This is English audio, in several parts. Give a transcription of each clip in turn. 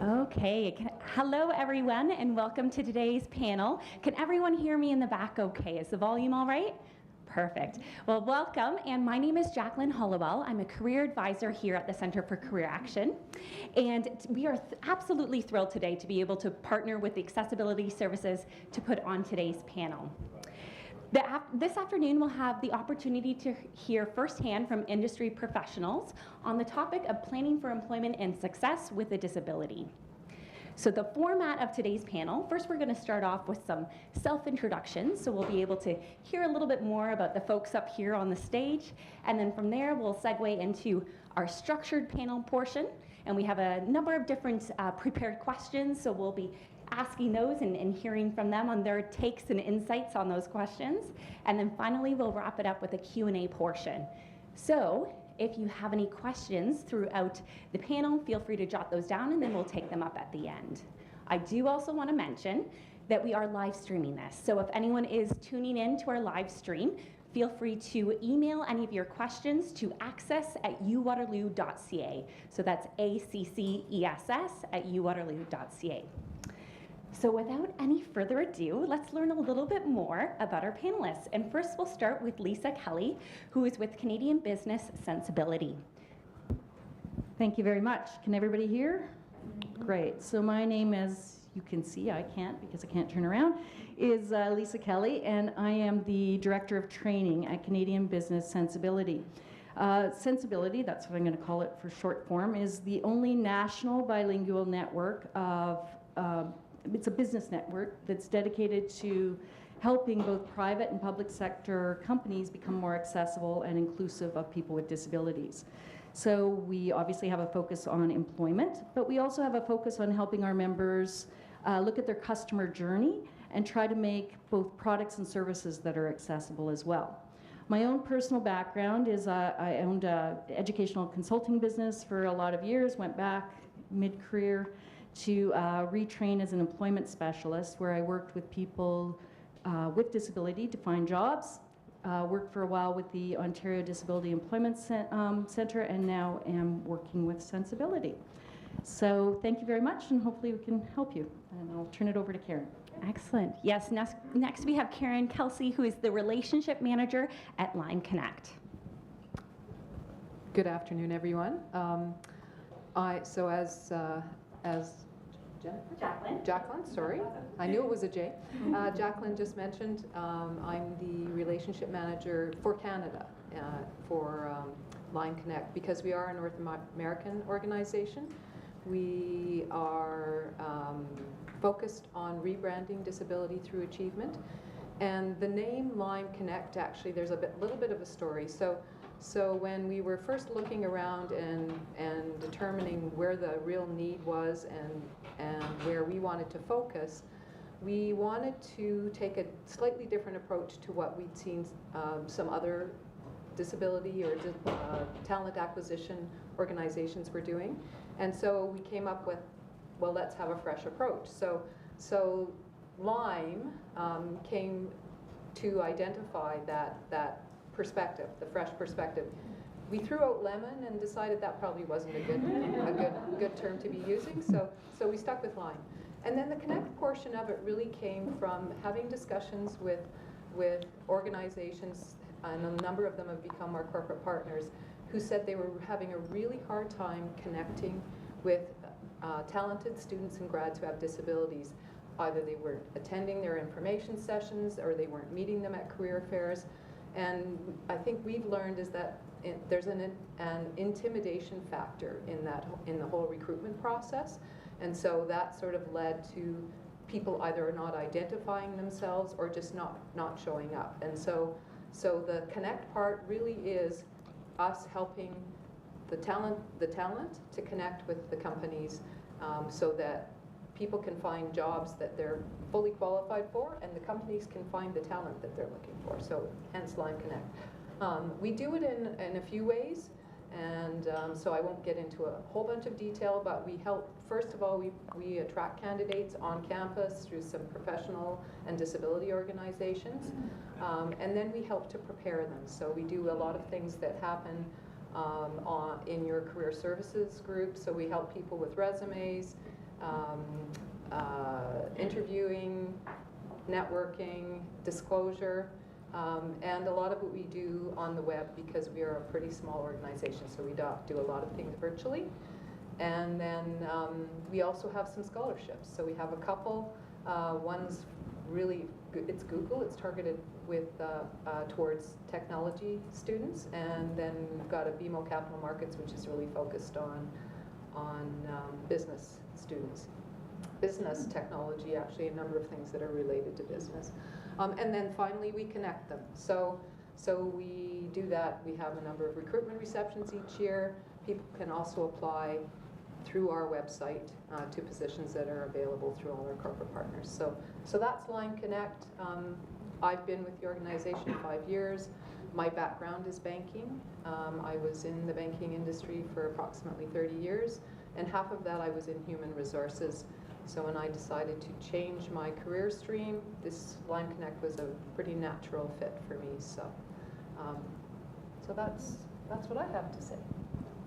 Okay, hello everyone and welcome to today's panel. Can everyone hear me in the back okay? Is the volume all right? Perfect. Well, welcome, and my name is Jacqueline Hollowell. I'm a career advisor here at the Center for Career Action, and we are absolutely thrilled today to be able to partner with the Accessibility Services to put on today's panel. This afternoon, we'll have the opportunity to hear firsthand from industry professionals on the topic of planning for employment and success with a disability. So the format of today's panel, first we're going to start off with some self-introductions, so we'll be able to hear a little bit more about the folks up here on the stage, and then from there we'll segue into our structured panel portion, and we have a number of different prepared questions, so we'll be asking those and hearing from them on their takes and insights on those questions. And then finally, we'll wrap it up with a Q&A portion. So if you have any questions throughout the panel, feel free to jot those down and then we'll take them up at the end. I do also want to mention that we are live streaming this. So if anyone is tuning in to our live stream, feel free to email any of your questions to access@uwaterloo.ca. So that's ACCESS@uwaterloo.ca. So without any further ado, let's learn a little bit more about our panelists. And first we'll start with Lisa Kelly, who is with Canadian Business SenseAblity. Thank you very much. Can everybody hear? Great. So my name, as you can see, I can't because I can't turn around, is Lisa Kelly, and I am the Director of Training at Canadian Business SenseAblity. SenseAblity, that's what I'm going to call it for short form, is the only national bilingual network of it's a business network that's dedicated to helping both private and public sector companies become more accessible and inclusive of people with disabilities. So we obviously have a focus on employment, but we also have a focus on helping our members look at their customer journey and try to make both products and services that are accessible as well. My own personal background is I owned an educational consulting business for a lot of years, went back mid-career to retrain as an employment specialist, where I worked with people with disability to find jobs. Worked for a while with the Ontario Disability Employment Centre, and now am working with SenseAblity. So thank you very much, and hopefully we can help you. And I'll turn it over to Karen. Excellent. Yes, next we have Kelsey, who is the Relationship Manager at Line Connect. Good afternoon, everyone. As Jacqueline, sorry. I knew it was a J. Jacqueline just mentioned, I'm the relationship manager for Canada for Line Connect, because we are a North American organization. We are focused on rebranding disability through achievement. And the name Line Connect, actually, there's a little bit of a story. So when we were first looking around and determining where the real need was and where we wanted to focus, we wanted to take a slightly different approach to what we'd seen some other disability or talent acquisition organizations were doing. And so we came up with, well, let's have a fresh approach. So Lime came to identify that perspective, the fresh perspective. We threw out lemon and decided that probably wasn't a good term to be using, so we stuck with Lime. And then the connect portion of it really came from having discussions with organizations, and a number of them have become our corporate partners, who said they were having a really hard time connecting with talented students and grads who have disabilities. Either they weren't attending their information sessions or they weren't meeting them at career fairs. And I think we've learned is that there's an intimidation factor in the whole recruitment process. And so that sort of led to people either not identifying themselves or just not showing up. And so the connect part really is us helping the talent to connect with the companies so that people can find jobs that they're fully qualified for, and the companies can find the talent that they're looking for. So hence Line Connect. We do it in a few ways, And so I won't get into a whole bunch of detail, but we help, first of all, we attract candidates on campus through some professional and disability organizations, and then we help to prepare them. So we do a lot of things that happen in your career services group. So we help people with resumes, interviewing, networking, disclosure, and a lot of what we do on the web, because we are a pretty small organization, so we do a lot of things virtually. And then we also have some scholarships. So we have a couple. One's really good. It's Google. It's targeted with towards technology students. And then we've got a BMO Capital Markets, which is really focused on business students. Business technology, actually, a number of things that are related to business. And then finally, we connect them. So we do that. We have a number of recruitment receptions each year. People can also apply through our website to positions that are available through all our corporate partners. So that's Line Connect. I've been with the organization 5 years. My background is banking. I was in the banking industry for approximately 30 years, and half of that I was in human resources. So when I decided to change my career stream, this Line Connect was a pretty natural fit for me. So that's what I have to say.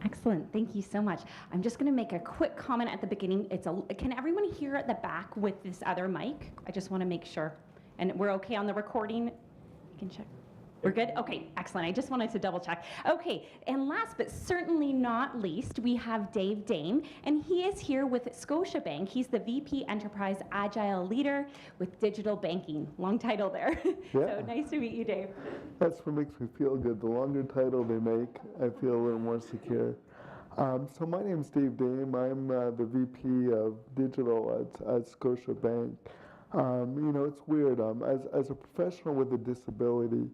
Excellent. Thank you so much. I'm just going to make a quick comment at the beginning. Can everyone hear at the back with this other mic? I just want to make sure. And we're okay on the recording? You can check. We're good? Okay, excellent. I just wanted to double check. Okay, and last but certainly not least, we have Dave Dame, and he is here with ScotiaBank. He's the VP Enterprise Agile Leader with Digital Banking. Long title there. Yeah. So nice to meet you, Dave. That's what makes me feel good. The longer title they make, I feel a little more secure. So my name's Dave Dame. I'm the VP of Digital at ScotiaBank. It's weird. As a professional with a disability,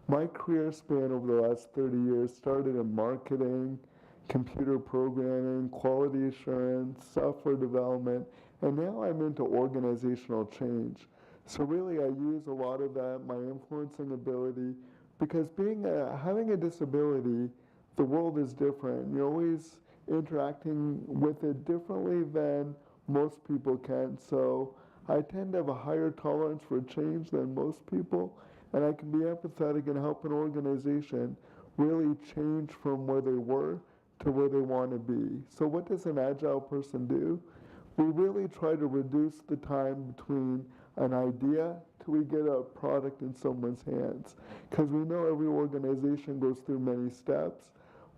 my career span over the last 30 years started in marketing, computer programming, quality assurance, software development, and now I'm into organizational change. So really I use a lot of that, my influencing ability, because having a disability, the world is different. You're always interacting with it differently than most people can. So I tend to have a higher tolerance for change than most people, and I can be empathetic and help an organization really change from where they were to where they want to be. So what does an agile person do? We really try to reduce the time between an idea till we get a product in someone's hands, because we know every organization goes through many steps.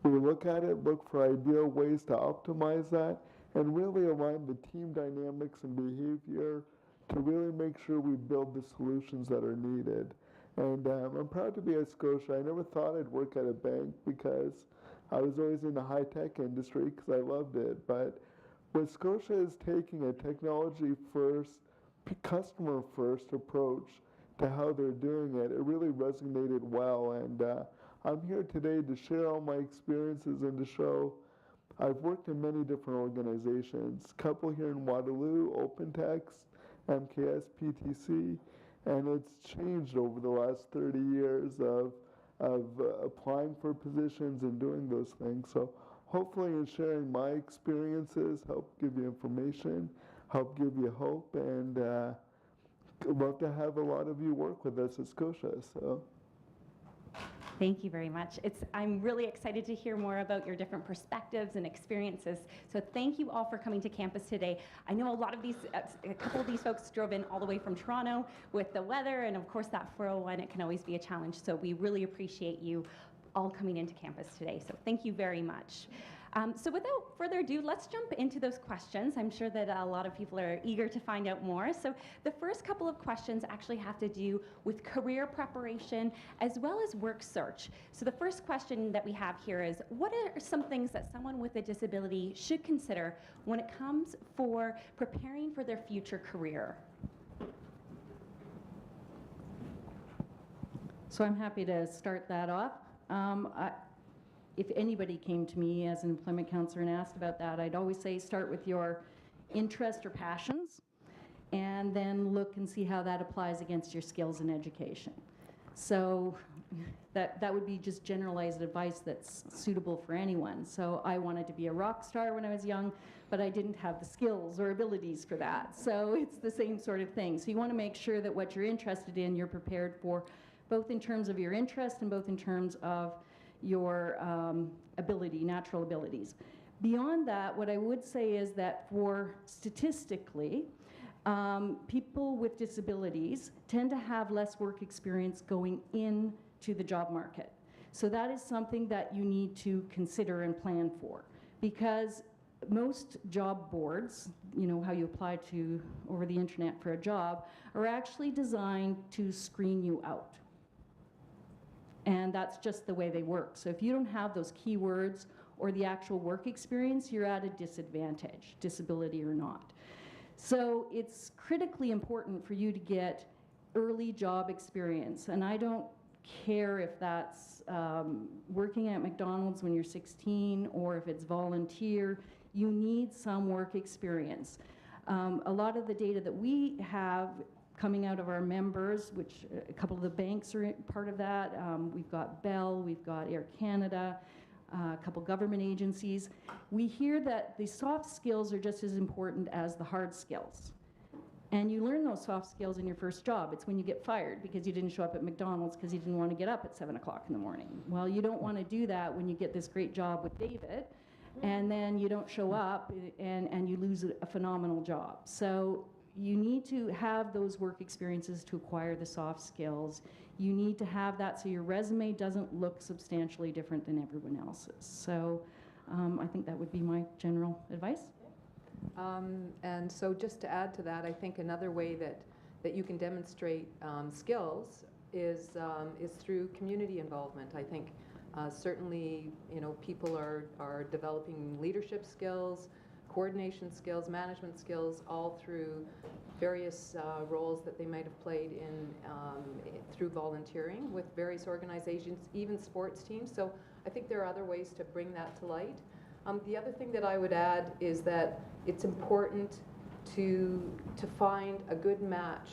We look at it, look for ideal ways to optimize that, and really align the team dynamics and behavior to really make sure we build the solutions that are needed. And I'm proud to be at Scotia. I never thought I'd work at a bank because I was always in the high-tech industry because I loved it. But when Scotia is taking a technology-first, customer-first approach to how they're doing it, it really resonated well. And I'm here today to share all my experiences and to show I've worked in many different organizations. A couple here in Waterloo, OpenText, MKS, PTC. And it's changed over the last 30 years of applying for positions and doing those things. So hopefully in sharing my experiences, help give you information, help give you hope, and I'd love to have a lot of you work with us at Scotia. So. Thank you very much. I'm really excited to hear more about your different perspectives and experiences. So thank you all for coming to campus today. I know a couple of these folks drove in all the way from Toronto with the weather, and of course that 401, it can always be a challenge. So we really appreciate you all coming into campus today. So thank you very much. So without further ado, let's jump into those questions. I'm sure that a lot of people are eager to find out more. So the first couple of questions actually have to do with career preparation as well as work search. So the first question that we have here is, what are some things that someone with a disability should consider when it comes for preparing for their future career? So I'm happy to start that off. If anybody came to me as an employment counselor and asked about that, I'd always say start with your interest or passions, and then look and see how that applies against your skills and education. So that would be just generalized advice that's suitable for anyone. So I wanted to be a rock star when I was young, but I didn't have the skills or abilities for that. So it's the same sort of thing. So you want to make sure that what you're interested in, you're prepared for, both in terms of your interest and both in terms of your natural abilities. Beyond that, what I would say is that for statistically, people with disabilities tend to have less work experience going into the job market. So that is something that you need to consider and plan for, because most job boards, you know, how you apply to over the internet for a job, are actually designed to screen you out. And that's just the way they work. So if you don't have those keywords or the actual work experience, you're at a disadvantage, disability or not. So it's critically important for you to get early job experience. And I don't care if that's working at McDonald's when you're 16 or if it's volunteer, you need some work experience. A lot of the data that we have coming out of our members, which a couple of the banks are part of that, we've got Bell, we've got Air Canada, a couple government agencies, we hear that the soft skills are just as important as the hard skills. And you learn those soft skills in your first job. It's when you get fired because you didn't show up at McDonald's because you didn't want to get up at 7 o'clock in the morning. Well, you don't want to do that when you get this great job with David, and then you don't show up and you lose a phenomenal job. So you need to have those work experiences to acquire the soft skills. You need to have that so your resume doesn't look substantially different than everyone else's. So I think that would be my general advice. And so just to add to that, I think another way that you can demonstrate skills is through community involvement. I think certainly, you know, people are developing leadership skills, coordination skills, management skills, all through various roles that they might have played in through volunteering with various organizations, even sports teams. So I think there are other ways to bring that to light. The other thing that I would add is that it's important to find a good match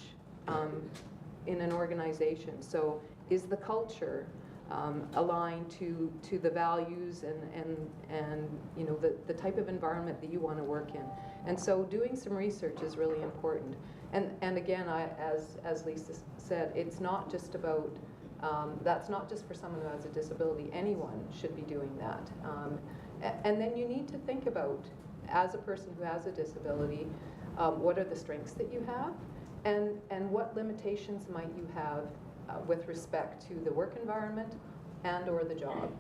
in an organization. So is the culture aligned to the values and you know the type of environment that you want to work in? And so doing some research is really important. And again, as Lisa said, it's not just about that's not just for someone who has a disability. Anyone should be doing that. And then you need to think about, as a person who has a disability, what are the strengths that you have, and what limitations might you have with respect to the work environment and or the job,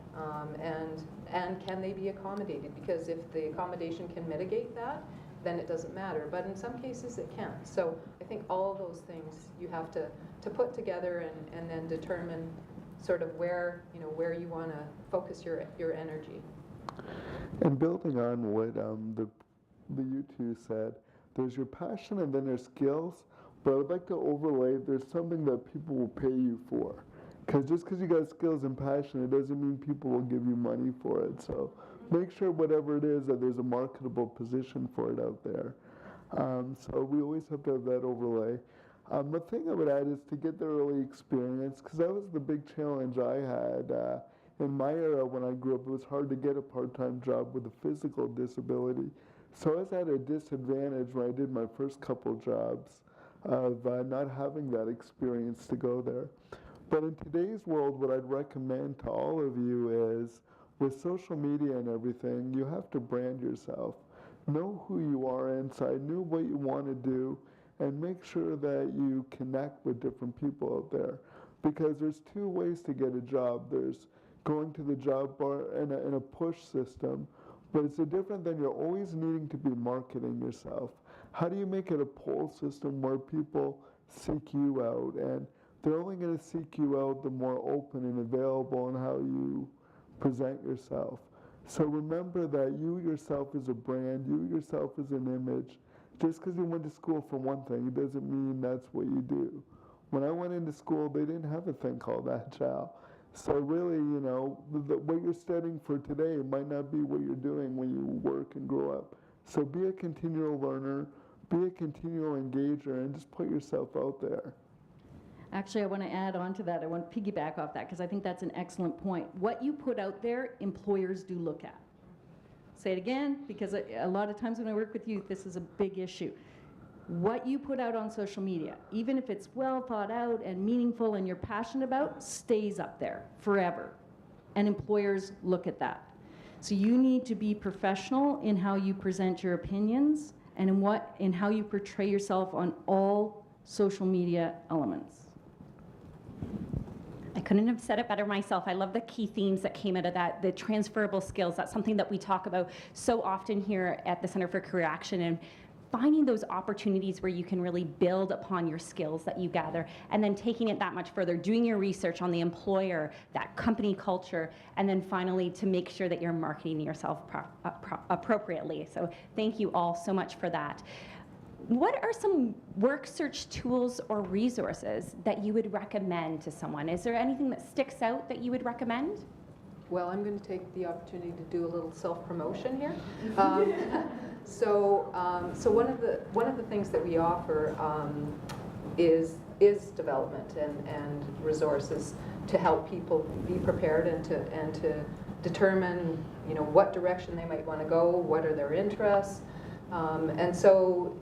and can they be accommodated? Because if the accommodation can mitigate that, then it doesn't matter. But in some cases it can't. So I think all of those things you have to put together and then determine sort of where you want to focus your energy. And building on what the you two said, there's your passion and then there's skills, but I'd like to overlay there's something that people will pay you for. Because just because you got skills and passion, it doesn't mean people will give you money for it. So make sure whatever it is that there's a marketable position for it out there. So we always have to have that overlay. The thing I would add is to get the early experience, because that was the big challenge I had. In my era when I grew up, it was hard to get a part-time job with a physical disability. So I was at a disadvantage when I did my first couple jobs of not having that experience to go there. But in today's world, what I'd recommend to all of you is, with social media and everything, you have to brand yourself. Know who you are inside, know what you want to do, and make sure that you connect with different people out there. Because there's two ways to get a job. There's going to the job bar in a push system, but it's different than you're always needing to be marketing yourself. How do you make it a pull system where people seek you out, and they're only going to seek you out the more open and available in how you present yourself. So remember that you yourself is a brand, you yourself is an image. Just because you went to school for one thing, it doesn't mean that's what you do. When I went into school, they didn't have a thing called Agile. So really, you know, what you're studying for today might not be what you're doing when you work and grow up. So be a continual learner, be a continual engager, and just put yourself out there. Actually, I want to add on to that. I want to piggyback off that because I think that's an excellent point. What you put out there, employers do look at. Say it again, because a lot of times when I work with youth, this is a big issue. What you put out on social media, even if it's well thought out and meaningful and you're passionate about, stays up there forever. And employers look at that. So you need to be professional in how you present your opinions and in how you portray yourself on all social media elements. I couldn't have said it better myself. I love the key themes that came out of that, the transferable skills. That's something that we talk about so often here at the Center for Career Action, and finding those opportunities where you can really build upon your skills that you gather, and then taking it that much further, doing your research on the employer, that company culture, and then finally to make sure that you're marketing yourself appropriately. So thank you all so much for that. What are some work search tools or resources that you would recommend to someone? Is there anything that sticks out that you would recommend? Well, I'm going to take the opportunity to do a little self-promotion here. So one of the things that we offer is development and resources to help people be prepared and to determine, you know, what direction they might want to go, what are their interests, and so.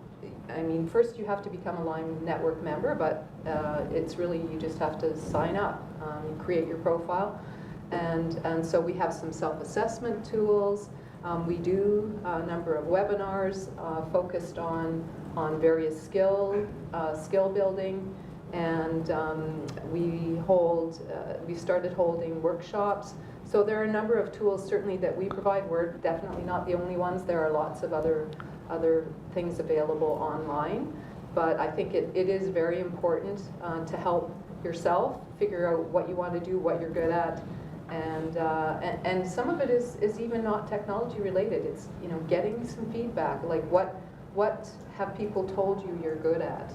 I mean, first you have to become a Lime Network member, but it's really, you just have to sign up, create your profile, and so we have some self-assessment tools. We do a number of webinars focused on various skill building, and we started holding workshops. So there are a number of tools certainly that we provide. We're definitely not the only ones. There are lots of other things available online, but I think it is very important to help yourself figure out what you want to do, what you're good at, and some of it is even not technology related. It's, you know, getting some feedback, like what have people told you you're good at,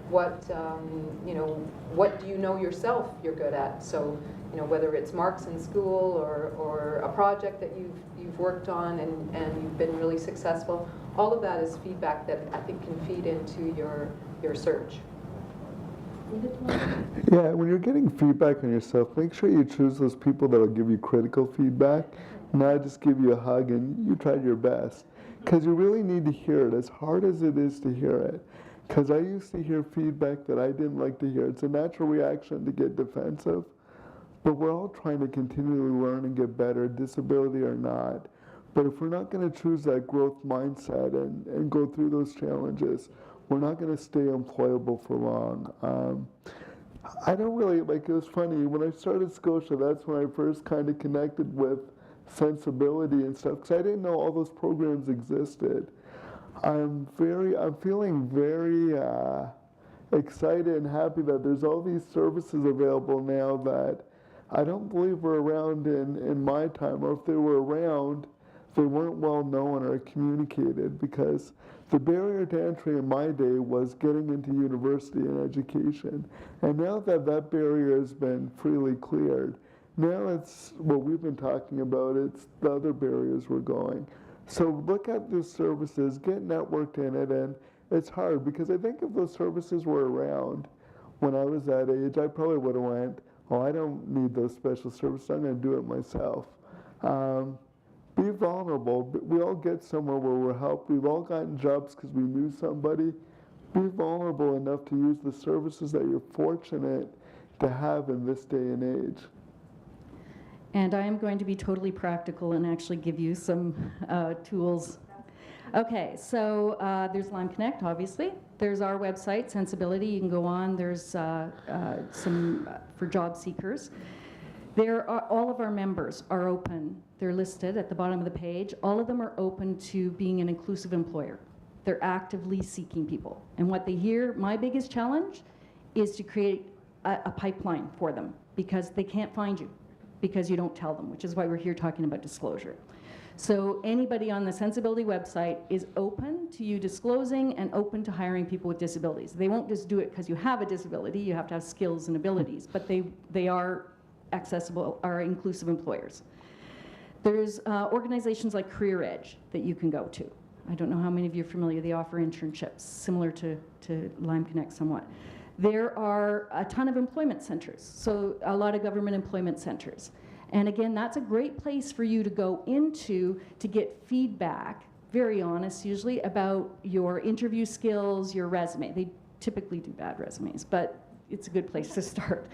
you know, what do you know yourself you're good at. So, you know, whether it's marks in school or a project that you've worked on and you've been really successful, all of that is feedback that I think can feed into your search. Yeah, when you're getting feedback on yourself, make sure you choose those people that will give you critical feedback, not just give you a hug and you tried your best. Because you really need to hear it, as hard as it is to hear it. Because I used to hear feedback that I didn't like to hear. It's a natural reaction to get defensive. But we're all trying to continually learn and get better, disability or not. But if we're not going to choose that growth mindset and go through those challenges, we're not going to stay employable for long. I don't really, like, it was funny, when I started Scotia, that's when I first kind of connected with SenseAblity and stuff, because I didn't know all those programs existed. I'm feeling very excited and happy that there's all these services available now that I don't believe were around in my time, or if they were around, they weren't well known or communicated, because the barrier to entry in my day was getting into university and education. And now that that barrier has been freely cleared, now it's what we've been talking about, it's the other barriers we're going. So look at those services, get networked in it, and it's hard, because I think if those services were around when I was that age, I probably would have went, oh, I don't need those special services, I'm going to do it myself. Be vulnerable. We all get somewhere where we're helped. We've all gotten jobs because we knew somebody. Be vulnerable enough to use the services that you're fortunate to have in this day and age. And I am going to be totally practical and actually give you some tools. Okay, so there's Lime Connect, obviously. There's our website, SenseAblity. You can go on. There's some for job seekers. All of our members are open. They're listed at the bottom of the page. All of them are open to being an inclusive employer. They're actively seeking people. And what they hear, my biggest challenge, is to create a pipeline for them, because they can't find you, because you don't tell them, which is why we're here talking about disclosure. So anybody on the SenseAblity website is open to you disclosing and open to hiring people with disabilities. They won't just do it because you have a disability. You have to have skills and abilities, but they are accessible, are inclusive employers. There's organizations like Career Edge that you can go to. I don't know how many of you are familiar. They offer internships, similar to Lime Connect somewhat. There are a ton of employment centers, so a lot of government employment centers. And again, that's a great place for you to go into to get feedback, very honest usually, about your interview skills, your resume. They typically do bad resumes, but it's a good place to start.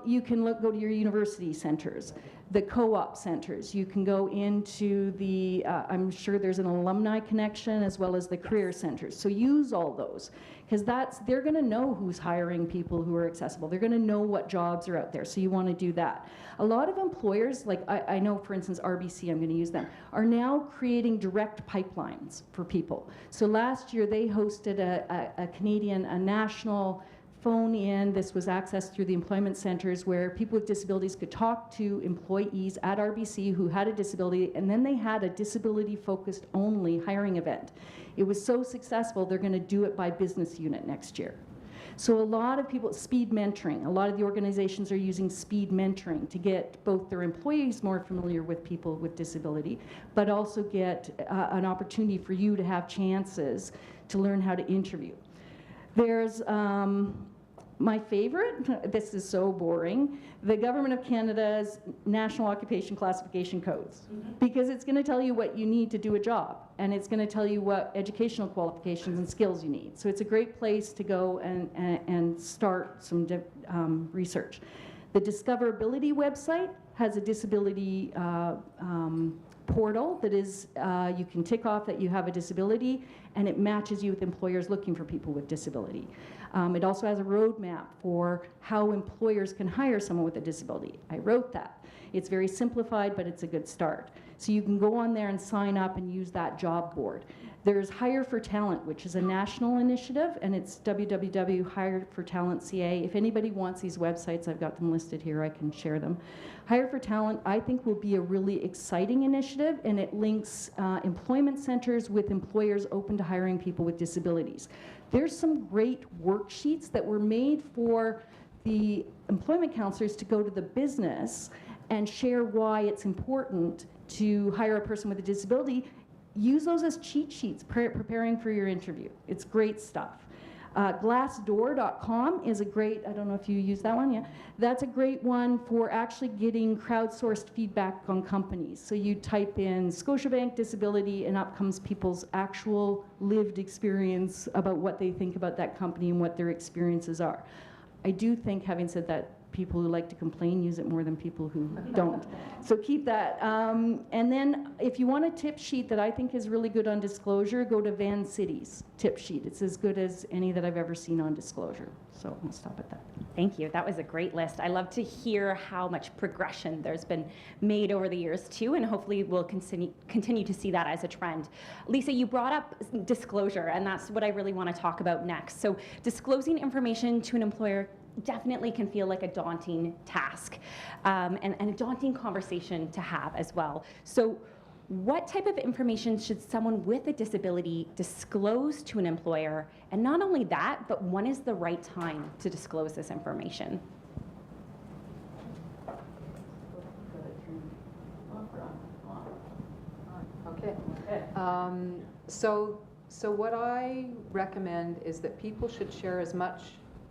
You can go to your university centers, the co-op centers. You can go into the, I'm sure there's an alumni connection as well as the career centers. So use all those, because they're gonna know who's hiring people who are accessible. They're gonna know what jobs are out there, so you wanna do that. A lot of employers, like I know for instance RBC, I'm gonna use them, are now creating direct pipelines for people. So last year they hosted a national phone-in. This was accessed through the employment centers where people with disabilities could talk to employees at RBC who had a disability, and then they had a disability-focused only hiring event. It was so successful, they're going to do it by business unit next year. So a lot of people, speed mentoring, a lot of the organizations are using speed mentoring to get both their employees more familiar with people with disability, but also get an opportunity for you to have chances to learn how to interview. There's my favorite, this is so boring, the Government of Canada's National Occupation Classification Codes, because it's going to tell you what you need to do a job, and it's going to tell you what educational qualifications and skills you need. So it's a great place to go and start some research. The Discoverability website has a disability portal that is, you can tick off that you have a disability, and it matches you with employers looking for people with disability. It also has a roadmap for how employers can hire someone with a disability. I wrote that. It's very simplified, but it's a good start. So you can go on there and sign up and use that job board. There's Hire for Talent, which is a national initiative, and it's www.hirefortalent.ca. If anybody wants these websites, I've got them listed here, I can share them. Hire for Talent, I think, will be a really exciting initiative, and it links employment centers with employers open to hiring people with disabilities. There's some great worksheets that were made for the employment counselors to go to the business and share why it's important to hire a person with a disability. Use those as cheat sheets preparing for your interview. It's great stuff. Glassdoor.com is a great, I don't know if you use that one, yeah. That's a great one for actually getting crowdsourced feedback on companies. So you type in ScotiaBank disability and up comes people's actual lived experience about what they think about that company and what their experiences are. I do think, having said that, people who like to complain use it more than people who don't. So keep that. And then if you want a tip sheet that I think is really good on disclosure, go to Van City's tip sheet. It's as good as any that I've ever seen on disclosure. So I'll stop at that. Thank you. That was a great list. I love to hear how much progression there's been made over the years too, and hopefully we'll continue to see that as a trend. Lisa, you brought up disclosure, and that's what I really want to talk about next. So disclosing information to an employer definitely can feel like a daunting task and a daunting conversation to have as well. So what type of information should someone with a disability disclose to an employer? And not only that, but when is the right time to disclose this information? Okay. So what I recommend is that people should share as much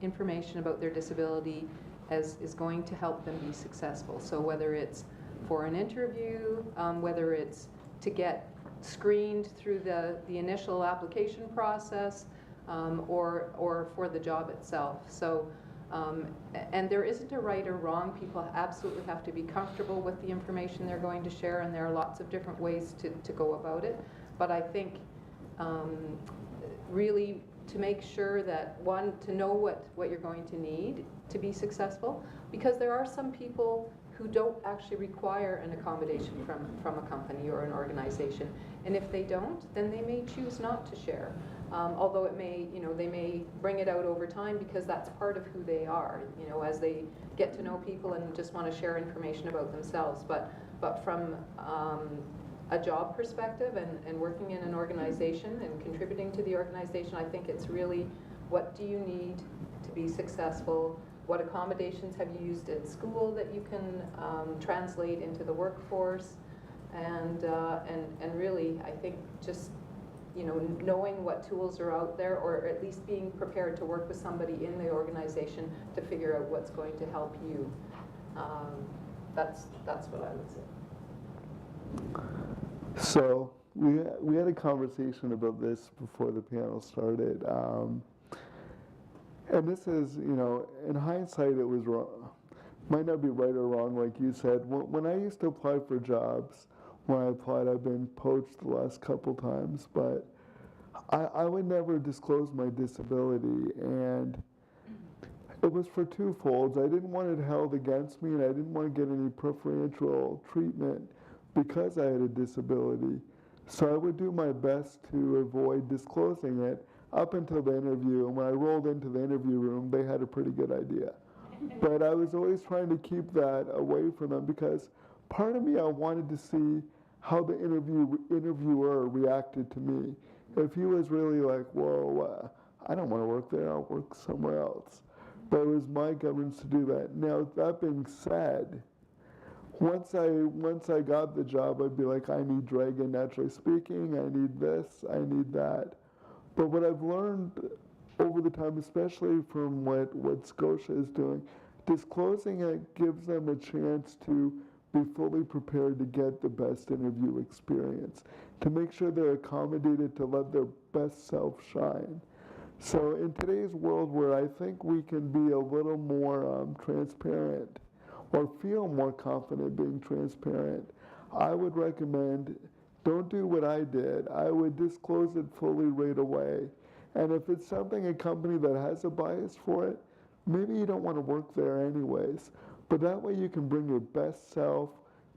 information about their disability as is going to help them be successful. So whether it's for an interview, whether it's to get screened through the initial application process, or for the job itself. So, and there isn't a right or wrong. People absolutely have to be comfortable with the information they're going to share, and there are lots of different ways to go about it. But I think really to make sure that, one, to know what you're going to need to be successful, because there are some people who don't actually require an accommodation from a company or an organization. And if they don't, then they may choose not to share. Although it may, they may bring it out over time because that's part of who they are, as they get to know people and just want to share information about themselves. But from a job perspective and working in an organization and contributing to the organization, I think it's really, what do you need to be successful? What accommodations have you used at school that you can translate into the workforce? And really, I think just knowing what tools are out there, or at least being prepared to work with somebody in the organization to figure out what's going to help you. That's what I would say. So we had a conversation about this before the panel started, and this is, in hindsight, it was wrong. Might not be right or wrong, like you said. When I used to apply for jobs, when I applied, I've been poached the last couple times, but I would never disclose my disability, and it was for twofolds. I didn't want it held against me, and I didn't want to get any preferential treatment because I had a disability. So I would do my best to avoid disclosing it up until the interview, and when I rolled into the interview room, they had a pretty good idea. But I was always trying to keep that away from them because part of me, I wanted to see how the interviewer reacted to me. If he was really like, whoa, I don't want to work there, I'll work somewhere else. But it was my governance to do that. Now, that being said, once I got the job, I'd be like, I need Dragon, naturally speaking, I need this, I need that. But what I've learned over the time, especially from what Scotia is doing, disclosing it gives them a chance to be fully prepared to get the best interview experience, to make sure they're accommodated to let their best self shine. So in today's world where I think we can be a little more transparent or feel more confident being transparent, I would recommend don't do what I did. I would disclose it fully right away. And if it's something, a company that has a bias for it, maybe you don't want to work there anyways. But that way you can bring your best self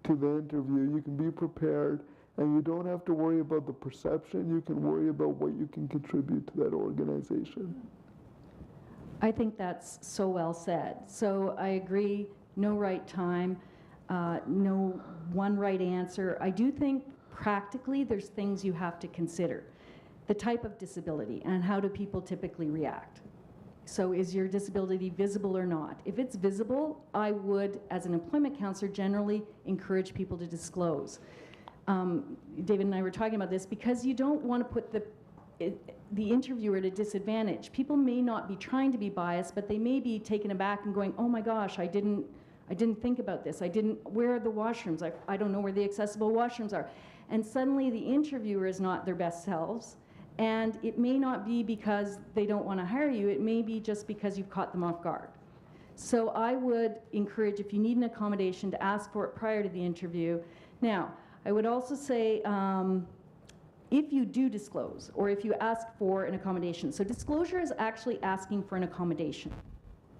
to the interview. You can be prepared, and you don't have to worry about the perception. You can worry about what you can contribute to that organization. I think that's so well said. So I agree, no right time, no one right answer. I do think practically there's things you have to consider. The type of disability and how do people typically react. So is your disability visible or not? If it's visible, I would, as an employment counselor, generally encourage people to disclose. David and I were talking about this because you don't want to put the interviewer at a disadvantage. People may not be trying to be biased, but they may be taken aback and going, oh my gosh, I didn't think about this. Where are the washrooms? I don't know where the accessible washrooms are. And suddenly the interviewer is not their best selves. And it may not be because they don't want to hire you. It may be just because you've caught them off guard. So I would encourage, if you need an accommodation, to ask for it prior to the interview. Now, I would also say, if you do disclose, or if you ask for an accommodation. So disclosure is actually asking for an accommodation.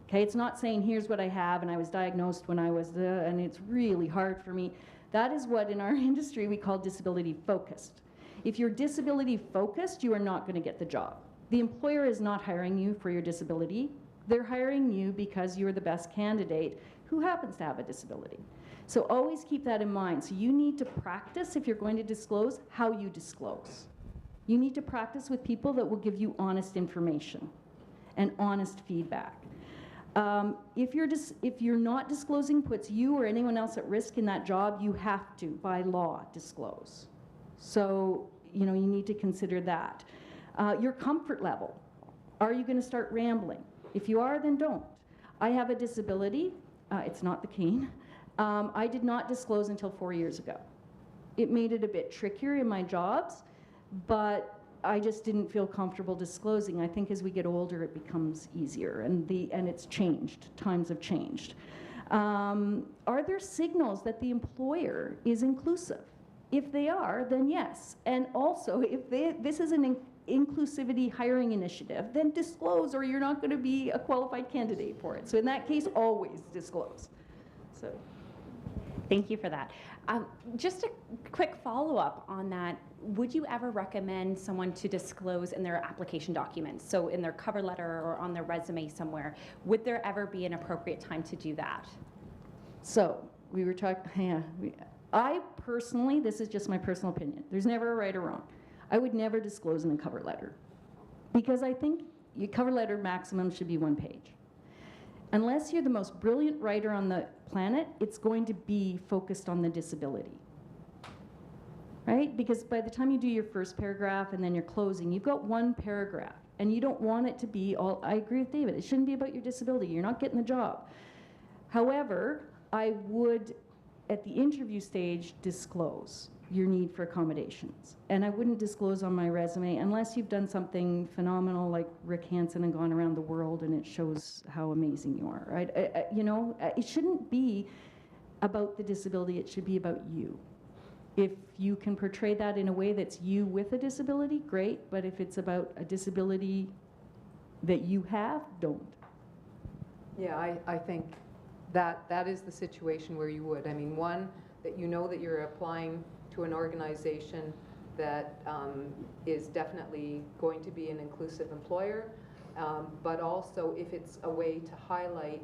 Okay, it's not saying, here's what I have, and I was diagnosed when I was, and it's really hard for me. That is what in our industry we call disability focused. If you're disability focused, you are not going to get the job. The employer is not hiring you for your disability. They're hiring you because you're the best candidate who happens to have a disability. So always keep that in mind. So you need to practice, if you're going to disclose, how you disclose. You need to practice with people that will give you honest information and honest feedback. If you're not disclosing puts you or anyone else at risk in that job, you have to, by law, disclose. So, you need to consider that. Your comfort level. Are you going to start rambling? If you are, then don't. I have a disability. It's not the cane. I did not disclose until 4 years ago. It made it a bit trickier in my jobs, but I just didn't feel comfortable disclosing. I think as we get older, it becomes easier, and it's changed. Times have changed. Are there signals that the employer is inclusive? If they are, then yes. And also, if this is an inclusivity hiring initiative, then disclose, or you're not going to be a qualified candidate for it. So in that case, always disclose. So, thank you for that. Just a quick follow-up on that. Would you ever recommend someone to disclose in their application documents, so in their cover letter or on their resume somewhere? Would there ever be an appropriate time to do that? So we were talking. I personally, this is just my personal opinion. There's never a right or wrong. I would never disclose in a cover letter, because I think your cover letter maximum should be 1 page. Unless you're the most brilliant writer on the planet, it's going to be focused on the disability. right? Because by the time you do your first paragraph and then your closing, you've got one paragraph, and you don't want it to be all, I agree with David, it shouldn't be about your disability. You're not getting the job. However, I would, at the interview stage, disclose your need for accommodations. And I wouldn't disclose on my resume unless you've done something phenomenal like Rick Hansen and gone around the world and it shows how amazing you are, right? It shouldn't be about the disability, it should be about you. If you can portray that in a way that's you with a disability, great, but if it's about a disability that you have, don't. Yeah, I think that is the situation where you would. I mean, one, that you know that you're applying to an organization that is definitely going to be an inclusive employer, but also if it's a way to highlight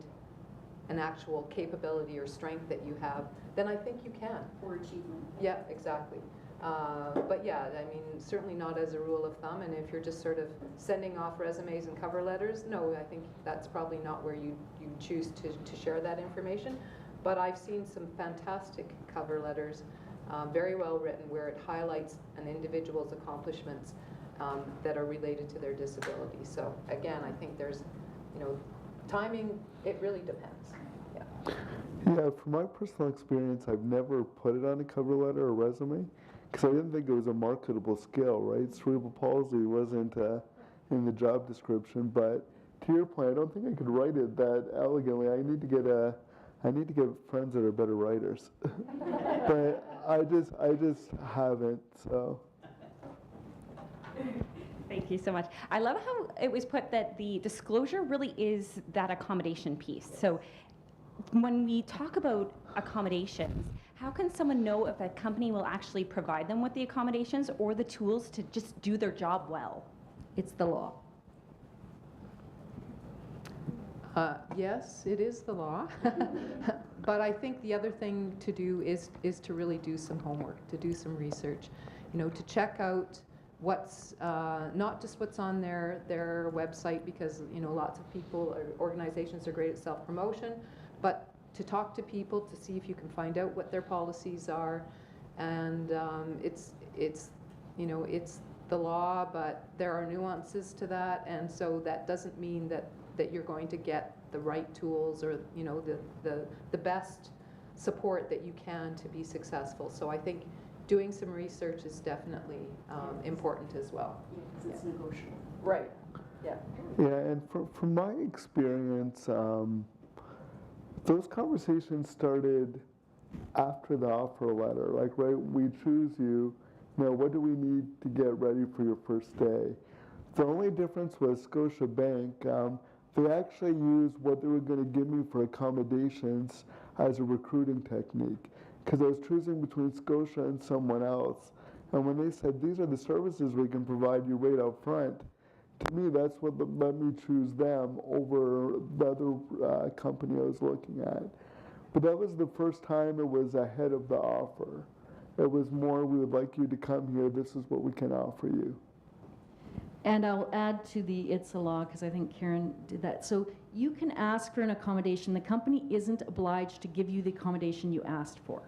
an actual capability or strength that you have, then I think you can. Or achievement. Yeah, exactly. But yeah, I mean, certainly not as a rule of thumb, and if you're just sort of sending off resumes and cover letters, no, I think that's probably not where you choose to share that information. But I've seen some fantastic cover letters, very well written, where it highlights an individual's accomplishments that are related to their disability. So again, I think there's, timing, it really depends. Yeah. Yeah, from my personal experience, I've never put it on a cover letter or resume because I didn't think it was a marketable skill, right? Cerebral palsy wasn't in the job description, but to your point, I don't think I could write it that elegantly. I need to get friends that are better writers, but I just haven't. So. Thank you so much. I love how it was put that the disclosure really is that accommodation piece. So when we talk about accommodations, how can someone know if a company will actually provide them with the accommodations or the tools to just do their job well? It's the law. Yes, it is the law. But I think the other thing to do is to really do some homework, to do some research, to check out what's not just what's on their website, because lots of people or organizations are great at self-promotion, but to talk to people to see if you can find out what their policies are, and it's the law, but there are nuances to that, and so that doesn't mean that you're going to get the right tools or the best support that you can to be successful. So I think doing some research is definitely important as well. Yeah, because it's negotiable. Right. Yeah. Yeah, and from my experience, those conversations started after the offer letter. Like, right, we choose you. What do we need to get ready for your first day? The only difference was ScotiaBank. They actually used what they were going to give me for accommodations as a recruiting technique, because I was choosing between Scotia and someone else. And when they said, these are the services we can provide you right up front, to me, that's what let me choose them over the other company I was looking at. But that was the first time it was ahead of the offer. It was more, we would like you to come here, this is what we can offer you. And I'll add to the it's a law, because I think Karen did that. So you can ask for an accommodation. The company isn't obliged to give you the accommodation you asked for.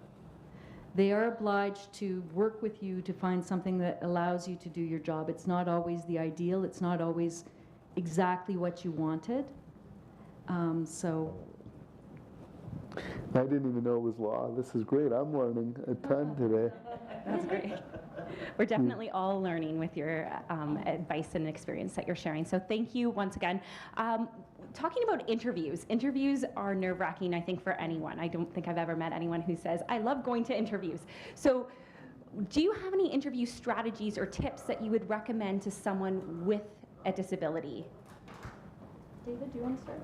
They are obliged to work with you to find something that allows you to do your job. It's not always the ideal. It's not always exactly what you wanted. I didn't even know it was law. This is great. I'm learning a ton today. That's great. We're definitely all learning with your advice and experience that you're sharing. So thank you once again. Talking about interviews. Interviews are nerve-wracking, I think, for anyone. I don't think I've ever met anyone who says, I love going to interviews. So do you have any interview strategies or tips that you would recommend to someone with a disability? David, do you want to start?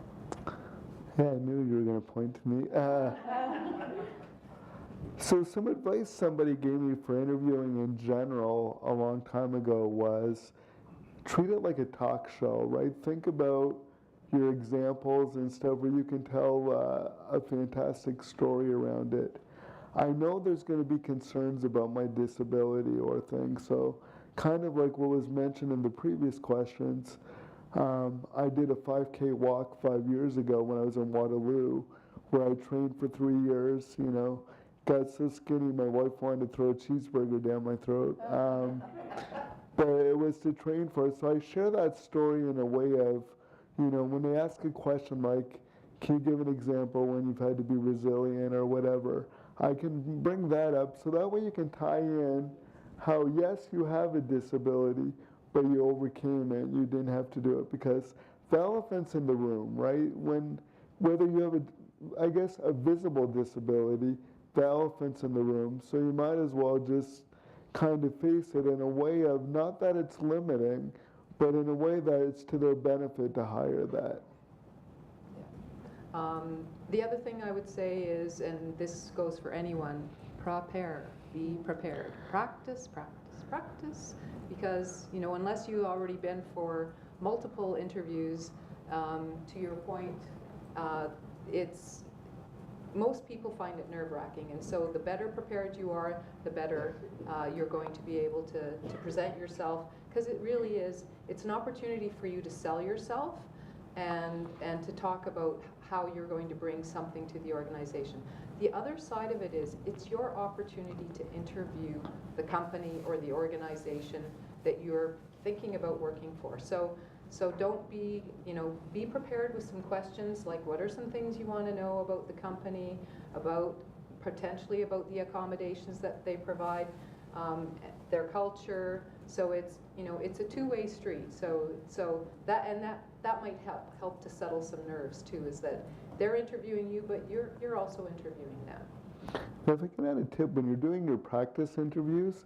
Yeah, I knew you were going to point to me. So some advice somebody gave me for interviewing in general a long time ago was treat it like a talk show, right? Think about your examples and stuff where you can tell a fantastic story around it. I know there's going to be concerns about my disability or things, so kind of like what was mentioned in the previous questions, I did a 5K walk 5 years ago when I was in Waterloo, where I trained for 3 years, got so skinny my wife wanted to throw a cheeseburger down my throat. But it was to train for it. So I share that story in a way of, when they ask a question like, can you give an example when you've had to be resilient or whatever, I can bring that up so that way you can tie in how, yes, you have a disability, but you overcame it. You didn't have to do it because the elephant's in the room, right? Whether you have a visible disability, the elephant's in the room. So you might as well just kind of face it in a way of not that it's limiting, but in a way that it's to their benefit to hire that. The other thing I would say is, and this goes for anyone, prepare, be prepared. Practice, practice, practice, because, unless you've already been for multiple interviews, to your point, most people find it nerve-wracking, and so the better prepared you are, the better you're going to be able to present yourself, because it really is, it's an opportunity for you to sell yourself and to talk about how you're going to bring something to the organization. The other side of it is, it's your opportunity to interview the company or the organization that you're thinking about working for. So don't be, be prepared with some questions like, what are some things you want to know about the company, potentially about the accommodations that they provide, their culture. So it's a two-way street. So that might help to settle some nerves too, is that they're interviewing you, but you're also interviewing them. Now, if I can add a tip, when you're doing your practice interviews,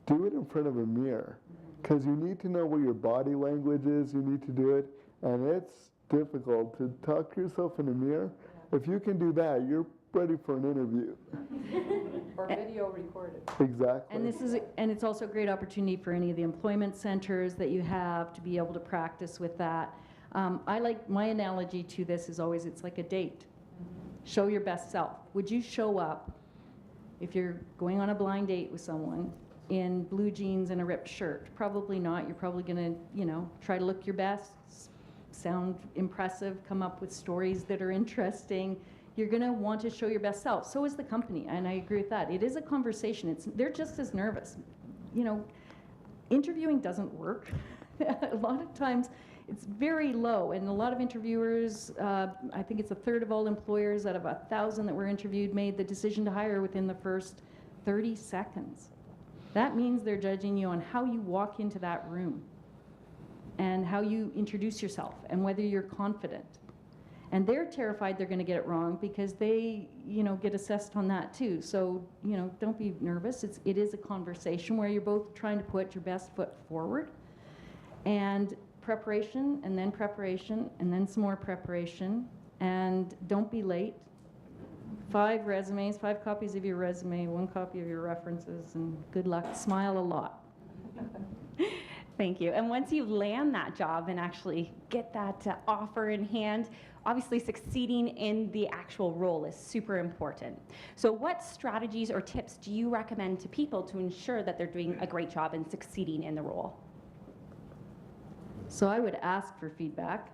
do it in front of a mirror, because you need to know where your body language is. You need to do it, and it's difficult to talk to yourself in a mirror. If you can do that, you're ready for an interview. Or video recorded. Exactly. And it's also a great opportunity for any of the employment centers that you have to be able to practice with that. I like, my analogy to this is always, it's like a date. Show your best self. Would you show up if you're going on a blind date with someone in blue jeans and a ripped shirt? Probably not. You're probably going to, try to look your best, sound impressive, come up with stories that are interesting. You're going to want to show your best self. So is the company, and I agree with that. It is a conversation. They're just as nervous. Interviewing doesn't work. A lot of times it's very low, and a lot of interviewers, I think it's a third of all employers out of 1,000 that were interviewed made the decision to hire within the first 30 seconds. That means they're judging you on how you walk into that room and how you introduce yourself and whether you're confident. And they're terrified they're going to get it wrong because they, get assessed on that too. So, don't be nervous. It is a conversation where you're both trying to put your best foot forward. And preparation, and then some more preparation. And don't be late. 5 resumes, 5 copies of your resume, 1 copy of your references, and good luck. Smile a lot. Thank you. And once you land that job and actually get that offer in hand, obviously succeeding in the actual role is super important. So what strategies or tips do you recommend to people to ensure that they're doing a great job and succeeding in the role? So I would ask for feedback,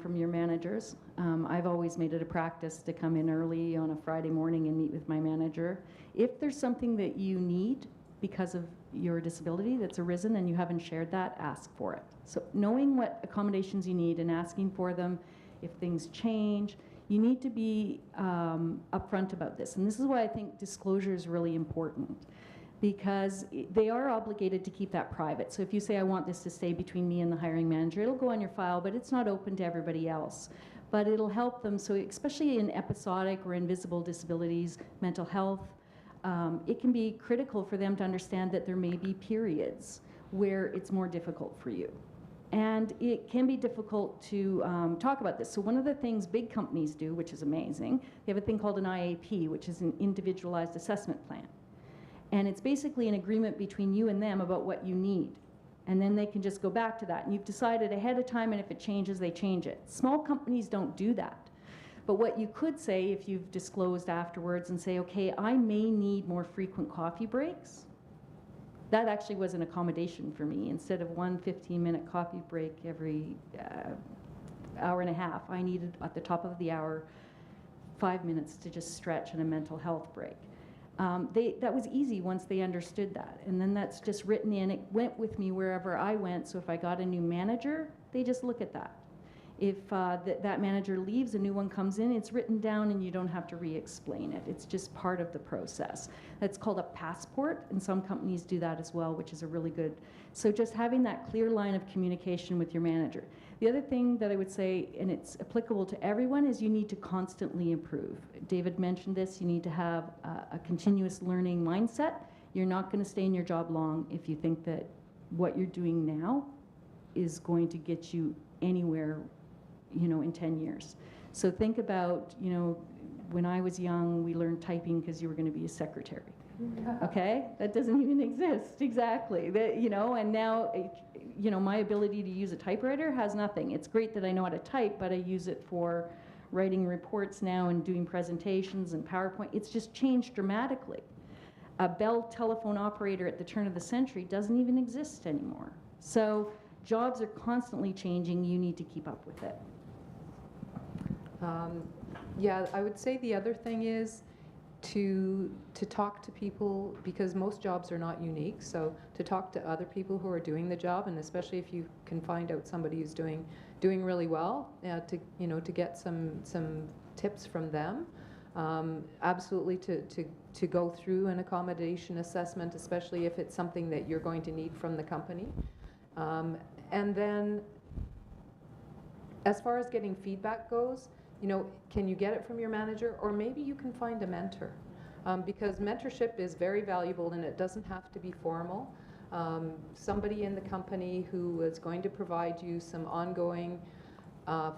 from your managers. I've always made it a practice to come in early on a Friday morning and meet with my manager. If there's something that you need because of your disability that's arisen and you haven't shared that, ask for it. So knowing what accommodations you need and asking for them, if things change, you need to be upfront about this. And this is why I think disclosure is really important, because they are obligated to keep that private. So if you say, I want this to stay between me and the hiring manager, it'll go on your file, but it's not open to everybody else. But it'll help them, so especially in episodic or invisible disabilities, mental health, it can be critical for them to understand that there may be periods where it's more difficult for you. And it can be difficult to talk about this. So one of the things big companies do, which is amazing, they have a thing called an IAP, which is an individualized assessment plan. And it's basically an agreement between you and them about what you need. And then they can just go back to that. And you've decided ahead of time, and if it changes, they change it. Small companies don't do that. But what you could say if you've disclosed afterwards and say, okay, I may need more frequent coffee breaks. That actually was an accommodation for me. Instead of 1 15-minute coffee break every hour and a half, I needed at the top of the hour 5 minutes to just stretch and a mental health break. That was easy once they understood that. And then that's just written in. It went with me wherever I went. So if I got a new manager, they just look at that. If that manager leaves, a new one comes in, it's written down and you don't have to re-explain it. It's just part of the process. That's called a passport, and some companies do that as well, which is a really good. So just having that clear line of communication with your manager. The other thing that I would say, and it's applicable to everyone, is you need to constantly improve. David mentioned this, you need to have a continuous learning mindset. You're not going to stay in your job long if you think that what you're doing now is going to get you anywhere, in 10 years. So think about, when I was young, we learned typing because you were going to be a secretary. Okay? That doesn't even exist, exactly. And now, my ability to use a typewriter has nothing. It's great that I know how to type, but I use it for writing reports now and doing presentations and PowerPoint. It's just changed dramatically. A Bell telephone operator at the turn of the century doesn't even exist anymore. So jobs are constantly changing. You need to keep up with it. Yeah, I would say the other thing is to talk to people, because most jobs are not unique. So to talk to other people who are doing the job, and especially if you can find out somebody who's doing really well, to get some tips from them. Absolutely to go through an accommodation assessment, especially if it's something that you're going to need from the company. And then as far as getting feedback goes, can you get it from your manager, or maybe you can find a mentor, because mentorship is very valuable and it doesn't have to be formal. Somebody in the company who is going to provide you some ongoing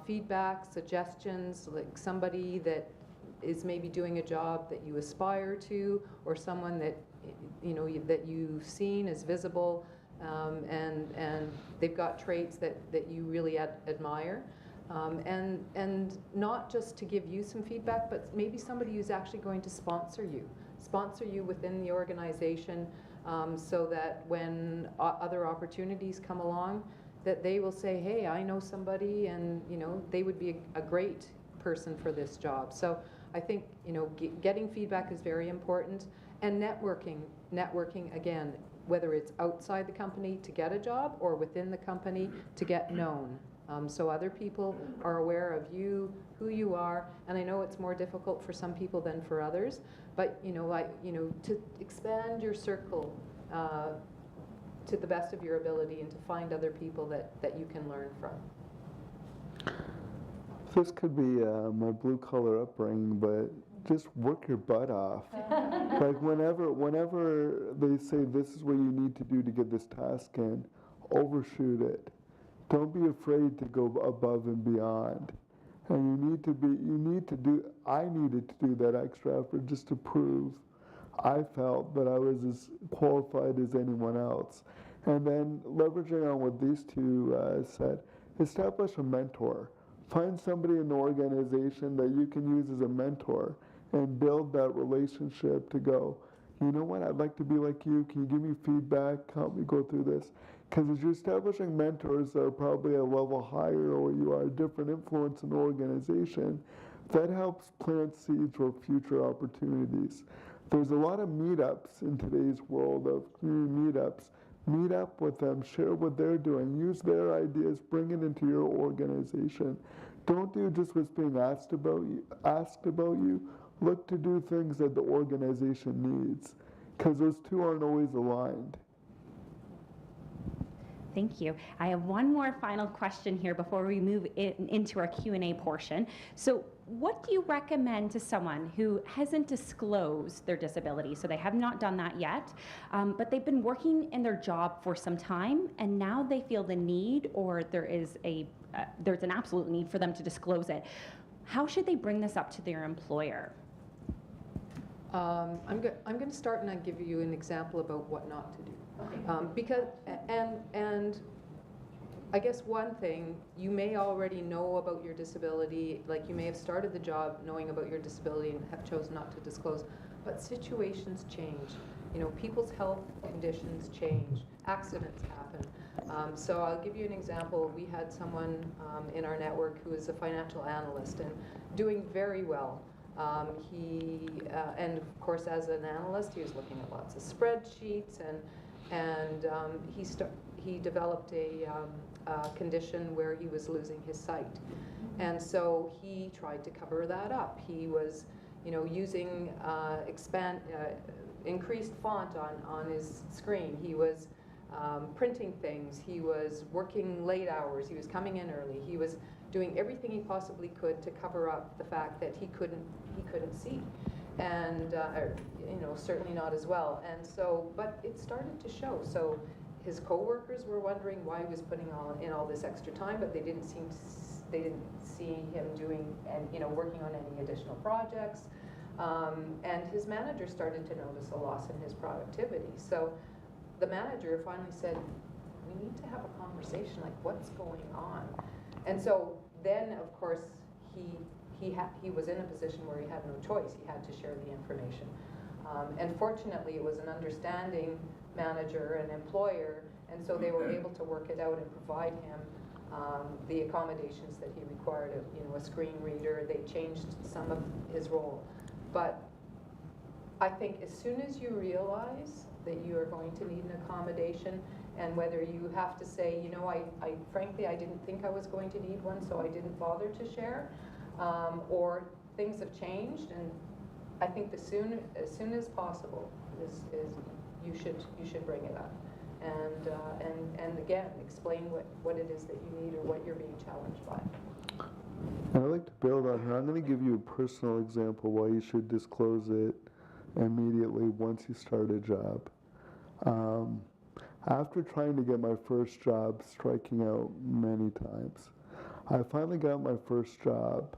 feedback, suggestions, like somebody that is maybe doing a job that you aspire to, or someone that that you've seen is visible, and they've got traits that you really admire. And not just to give you some feedback, but maybe somebody who's actually going to sponsor you within the organization, so that when other opportunities come along, that they will say, hey, I know somebody, and they would be a great person for this job. So I think getting feedback is very important, and networking again, whether it's outside the company to get a job or within the company to get known. So other people are aware of you, who you are, and I know it's more difficult for some people than for others, but to expand your circle to the best of your ability, and to find other people that you can learn from. This could be my blue-collar upbringing, but just work your butt off. Like whenever they say this is what you need to do to get this task in, overshoot it. Don't be afraid to go above and beyond. And I needed to do that extra effort just to prove I felt that I was as qualified as anyone else. And then leveraging on what these two said, establish a mentor. Find somebody in the organization that you can use as a mentor and build that relationship to go, you know what, I'd like to be like you. Can you give me feedback? Help me go through this. Because as you're establishing mentors that are probably a level higher, or you are a different influence in the organization, that helps plant seeds for future opportunities. There's a lot of meetups in today's world of community meetups. Meet up with them, share what they're doing, use their ideas, bring it into your organization. Don't do just what's being asked about you. Look to do things that the organization needs, because those two aren't always aligned. Thank you. I have one more final question here before we move into our Q&A portion. So what do you recommend to someone who hasn't disclosed their disability? So they have not done that yet, but they've been working in their job for some time, and now they feel the need, or there's an absolute need for them to disclose it. How should they bring this up to their employer? I'm going to start, and I'll give you an example about what not to do. Because I guess one thing, you may already know about your disability, like you may have started the job knowing about your disability and have chosen not to disclose, but situations change. People's health conditions change, accidents happen. So I'll give you an example. We had someone in our network who is a financial analyst and doing very well. And of course, as an analyst, he was looking at lots of spreadsheets, and he developed a condition where he was losing his sight. And so he tried to cover that up. He was, using increased font on his screen. He was printing things. He was working late hours. He was coming in early. He was doing everything he possibly could to cover up the fact that he couldn't see, and certainly not as well. And so, but it started to show. So his coworkers were wondering why he was putting in all this extra time, but they didn't see him doing and working on any additional projects. And his manager started to notice a loss in his productivity. So the manager finally said, "We need to have a conversation. Like, what's going on?" And so then, of course, he was in a position where he had no choice. He had to share the information. And fortunately, it was an understanding manager and employer, and so they were able to work it out and provide him the accommodations that he required, a screen reader. They changed some of his role. But I think as soon as you realize that you are going to need an accommodation, and whether you have to say, I frankly, I didn't think I was going to need one, so I didn't bother to share, or things have changed, and I think as soon as possible is you should bring it up, and again explain what it is that you need or what you're being challenged by. I'd like to build on her. I'm going to give you a personal example why you should disclose it immediately once you start a job. After trying to get my first job, striking out many times, I finally got my first job,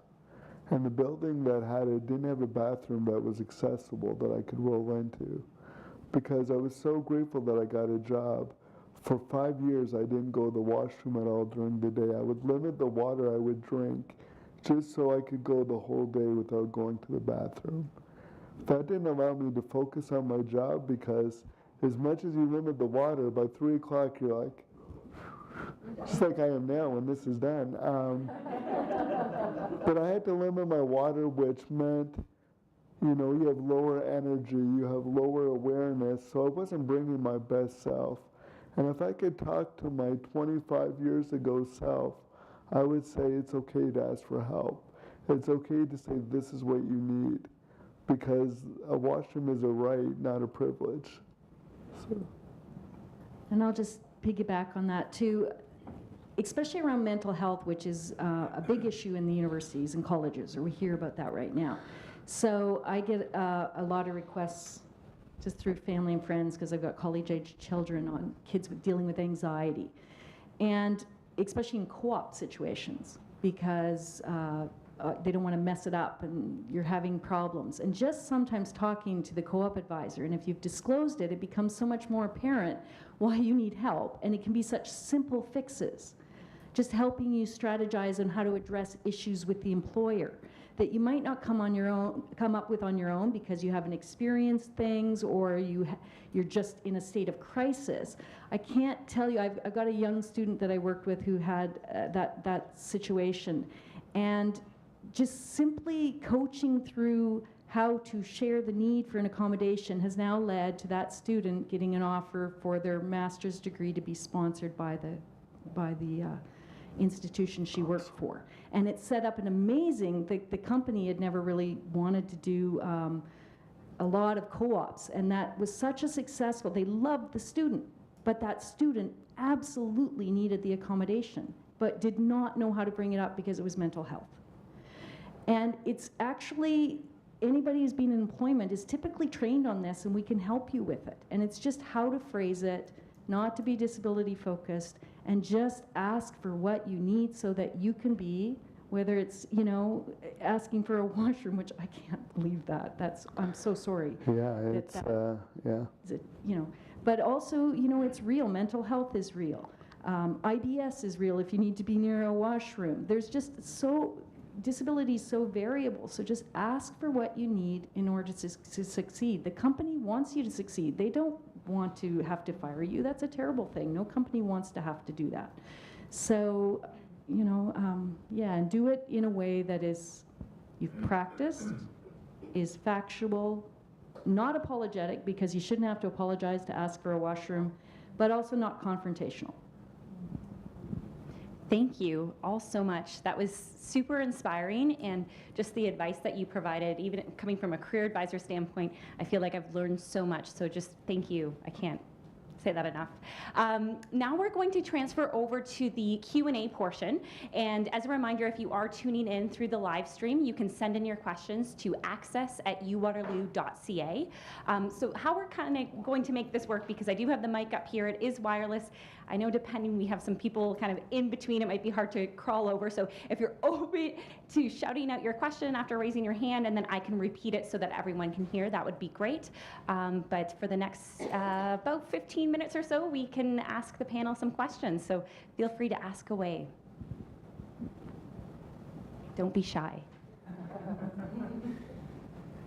and the building that had it didn't have a bathroom that was accessible that I could roll into. Because I was so grateful that I got a job, for 5 years I didn't go to the washroom at all during the day. I would limit the water I would drink just so I could go the whole day without going to the bathroom. That didn't allow me to focus on my job, because as much as you limit the water, by 3 o'clock you're like, just like I am now when this is done. But I had to limit my water, which meant, you have lower energy, you have lower awareness, so I wasn't bringing my best self. And if I could talk to my 25 years ago self, I would say it's okay to ask for help. It's okay to say this is what you need, because a washroom is a right, not a privilege. So. And I'll just piggyback on that too, especially around mental health, which is a big issue in the universities and colleges, or we hear about that right now. So I get a lot of requests just through family and friends, because I've got college-age children, on kids dealing with anxiety, and especially in co-op situations, because they don't want to mess it up and you're having problems. And just sometimes talking to the co-op advisor, and if you've disclosed it, it becomes so much more apparent why you need help, and it can be such simple fixes, just helping you strategize on how to address issues with the employer that you might not come up with on your own, because you haven't experienced things, or you're just in a state of crisis. I can't tell you, I've got a young student that I worked with who had that situation, and just simply coaching through how to share the need for an accommodation has now led to that student getting an offer for their master's degree to be sponsored by the institution she worked for. And it set up an amazing, the company had never really wanted to do a lot of co-ops, and that was such a successful, they loved the student, but that student absolutely needed the accommodation, but did not know how to bring it up because it was mental health. And it's actually, anybody who's been in employment is typically trained on this, and we can help you with it. And it's just how to phrase it, not to be disability focused, and just ask for what you need so that you can be, whether it's, asking for a washroom, which I can't believe that. I'm so sorry. Yeah, it's, but also, it's real. Mental health is real. IBS is real if you need to be near a washroom. There's just disability is so variable, so just ask for what you need in order to succeed. The company wants you to succeed. They don't want to have to fire you. That's a terrible thing. No company wants to have to do that. So, and do it in a way that is, you've practiced, is factual, not apologetic, because you shouldn't have to apologize to ask for a washroom, but also not confrontational. Thank you all so much. That was super inspiring, and just the advice that you provided, even coming from a career advisor standpoint, I feel like I've learned so much. So just thank you. I can't say that enough. Now we're going to transfer over to the Q&A portion. And as a reminder, if you are tuning in through the live stream, you can send in your questions to access@uwaterloo.ca. So how we're kind of going to make this work, because I do have the mic up here, it is wireless. I know depending, we have some people kind of in between, it might be hard to crawl over. So if you're open to shouting out your question after raising your hand, and then I can repeat it so that everyone can hear, that would be great. But for the next about 15 minutes or so, we can ask the panel some questions. So feel free to ask away. Don't be shy.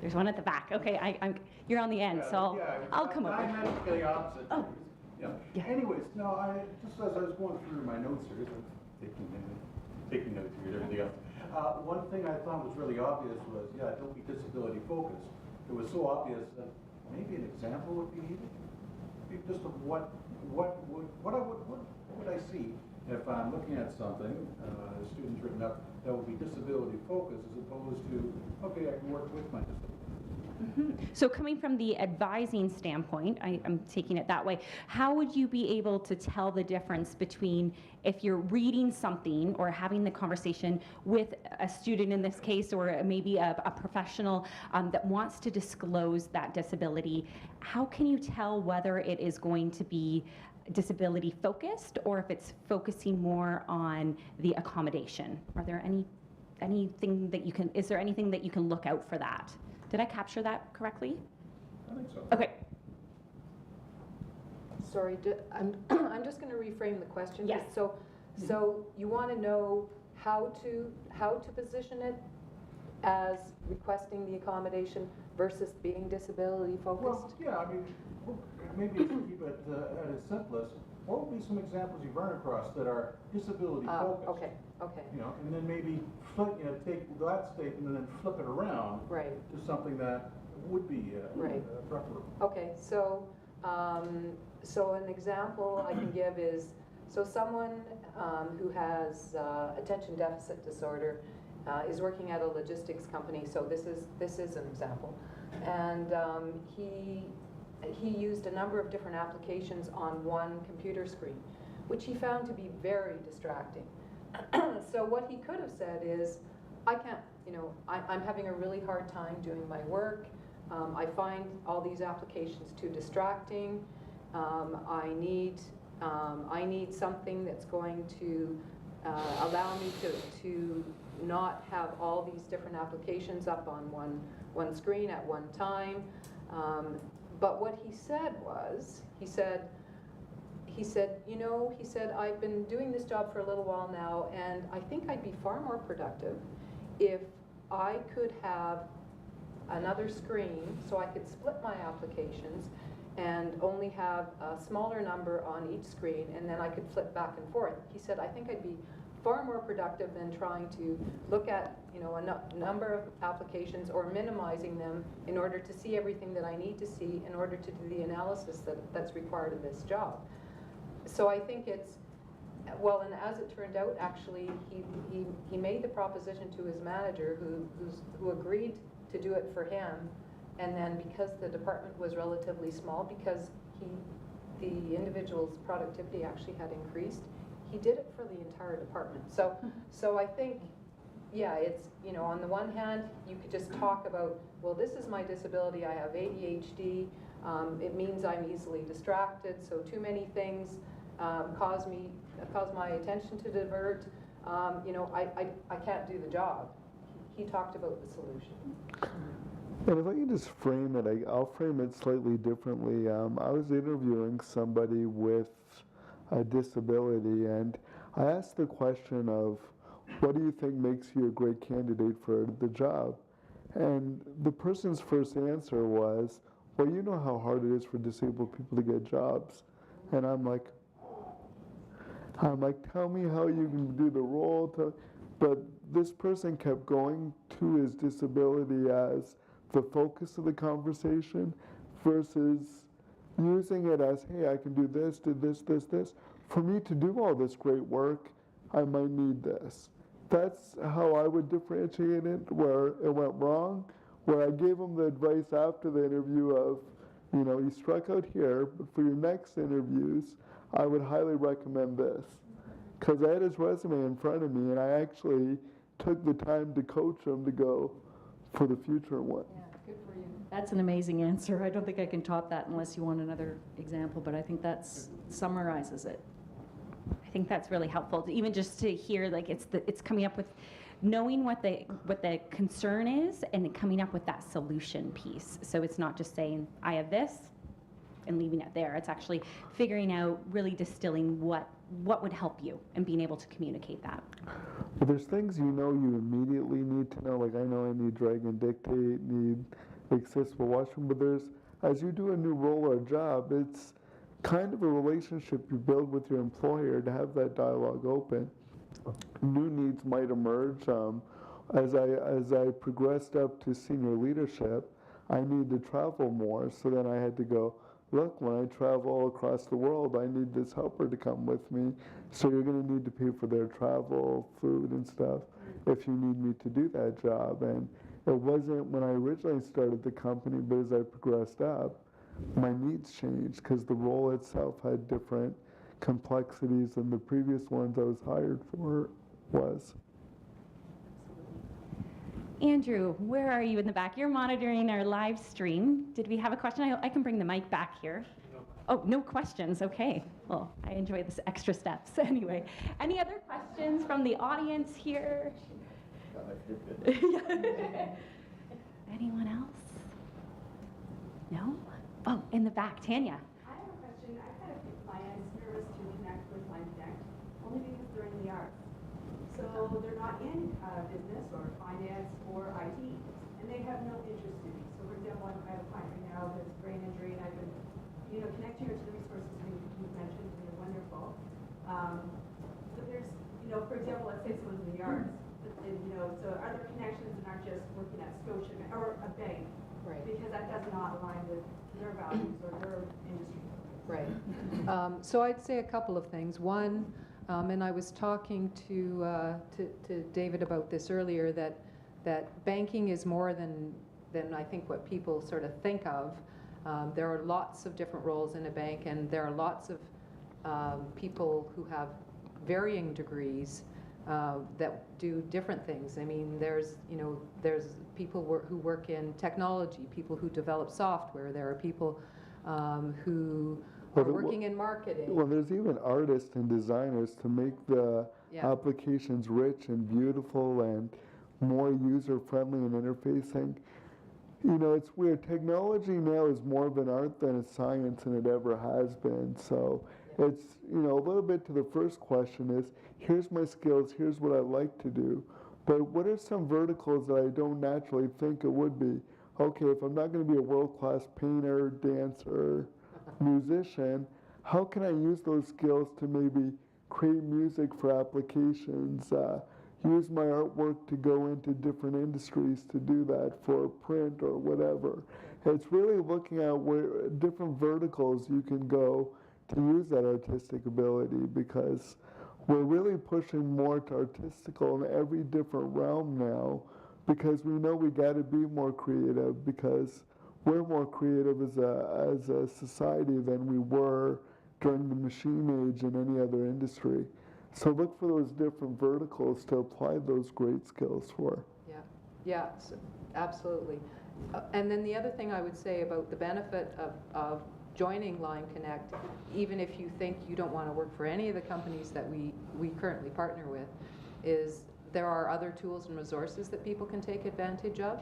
There's one at the back. Okay, you're on the end, so I'll come over. I meant the opposite. Oh. Yeah. Anyways, no, just as I was going through my notes here, taking notes here and everything else, one thing I thought was really obvious was, don't be disability focused. It was so obvious that maybe an example would be needed, just of what would I see if I'm looking at something, a student's written up, that would be disability focused as opposed to, okay, I can work with my disability. Mm-hmm. So coming from the advising standpoint, I'm taking it that way, how would you be able to tell the difference between if you're reading something or having the conversation with a student in this case, or maybe a professional that wants to disclose that disability, how can you tell whether it is going to be disability focused or if it's focusing more on the accommodation? Are there anything that you can, is there anything that you can look out for that? Did I capture that correctly? I think so. Okay. Sorry, I'm just going to reframe the question. Yes. So you want to know how to position it as requesting the accommodation versus being disability focused? Well, yeah, I mean, maybe to keep it at its simplest, what would be some examples you've run across that are disability focused? Okay. You know, and then maybe take that statement and then flip it around Right. to something that would be preferable. Okay, so an example I can give is, so someone who has attention deficit disorder is working at a logistics company. So this is an example, and he used a number of different applications on one computer screen, which he found to be very distracting. So what he could have said is, I can't, I'm having a really hard time doing my work. I find all these applications too distracting. I need something that's going to allow me to not have all these different applications up on one screen at one time. But what he said was, he said, I've been doing this job for a little while now, and I think I'd be far more productive if I could have another screen so I could split my applications and only have a smaller number on each screen, and then I could flip back and forth. He said, I think I'd be far more productive than trying to look at a number of applications or minimizing them in order to see everything that I need to see in order to do the analysis that's required of this job. So I think it's, well, and as it turned out, actually, he made the proposition to his manager who agreed to do it for him, and then because the department was relatively small, because the individual's productivity actually had increased, he did it for the entire department. So I think, it's, on the one hand, you could just talk about, well, this is my disability, I have ADHD, it means I'm easily distracted, so too many things cause my attention to divert, I can't do the job. He talked about the solution. And if I can just frame it, I'll frame it slightly differently. I was interviewing somebody with a disability, and I asked the question of, what do you think makes you a great candidate for the job? And the person's first answer was, well, you know how hard it is for disabled people to get jobs. And I'm like, tell me how you can do the role. But this person kept going to his disability as the focus of the conversation versus using it as, hey, I can do this, do this, this, this. For me to do all this great work, I might need this. That's how I would differentiate it, where it went wrong, where I gave him the advice after the interview of, you struck out here, but for your next interviews, I would highly recommend this. Because I had his resume in front of me, and I actually took the time to coach him to go for the future one. Yeah, good for you. That's an amazing answer. I don't think I can top that unless you want another example, but I think that summarizes it. I think that's really helpful, even just to hear, like, it's coming up with knowing what the concern is and coming up with that solution piece. So it's not just saying, I have this and leaving it there. It's actually figuring out, really distilling what would help you and being able to communicate that. But there's things you immediately need to know, like I know I need drag and dictate, need accessible washroom, but as you do a new role or job, it's kind of a relationship you build with your employer to have that dialogue open. New needs might emerge. As I progressed up to senior leadership, I need to travel more. So then I had to go, look, when I travel across the world, I need this helper to come with me. So you're going to need to pay for their travel, food, and stuff if you need me to do that job. And it wasn't when I originally started the company, but as I progressed up, my needs changed because the role itself had different complexities than the previous ones I was hired for was. Andrew, where are you in the back? You're monitoring our live stream. Did we have a question? I can bring the mic back here. No. Oh, no questions. Okay. Well, I enjoy this extra steps. Anyway, any other questions from the audience here? Anyone else? No? Oh, in the back, Tanya. I have a question. I've had a few clients nervous to connect with Line Connect, only because they're in the arts. So they're not in business or finance or IT, and they have no interest in me. So for example, I have a client right now that's brain injury, and I've been, connecting her to the resources you've mentioned, and they're wonderful. But there's, for example, let's say someone's in the arts, so are there connections that aren't just working at ScotiaBank or a bank? Right. Because that does not align with their values or their industry. Right. So I'd say a couple of things. One, and I was talking to David about this earlier, that banking is more than I think what people sort of think of. There are lots of different roles in a bank, and there are lots of people who have varying degrees that do different things. I mean, there's people who work in technology, people who develop software. There are people who are working in marketing. Well, there's even artists and designers to make the applications rich and beautiful and more user-friendly and interfacing. It's weird. Technology now is more of an art than a science, and it ever has been. So it's, a little bit to the first question is, here's my skills, here's what I like to do. But what are some verticals that I don't naturally think it would be? Okay, if I'm not going to be a world-class painter, dancer, musician, how can I use those skills to maybe create music for applications, use my artwork to go into different industries to do that for print or whatever. It's really looking at where different verticals you can go to use that artistic ability, because we're really pushing more to artistical in every different realm now, because we know we got to be more creative, because we're more creative as a society than we were during the machine age in any other industry. So look for those different verticals to apply those great skills for. Yeah, absolutely. And then the other thing I would say about the benefit of joining Line Connect, even if you think you don't want to work for any of the companies that we currently partner with, is there are other tools and resources that people can take advantage of.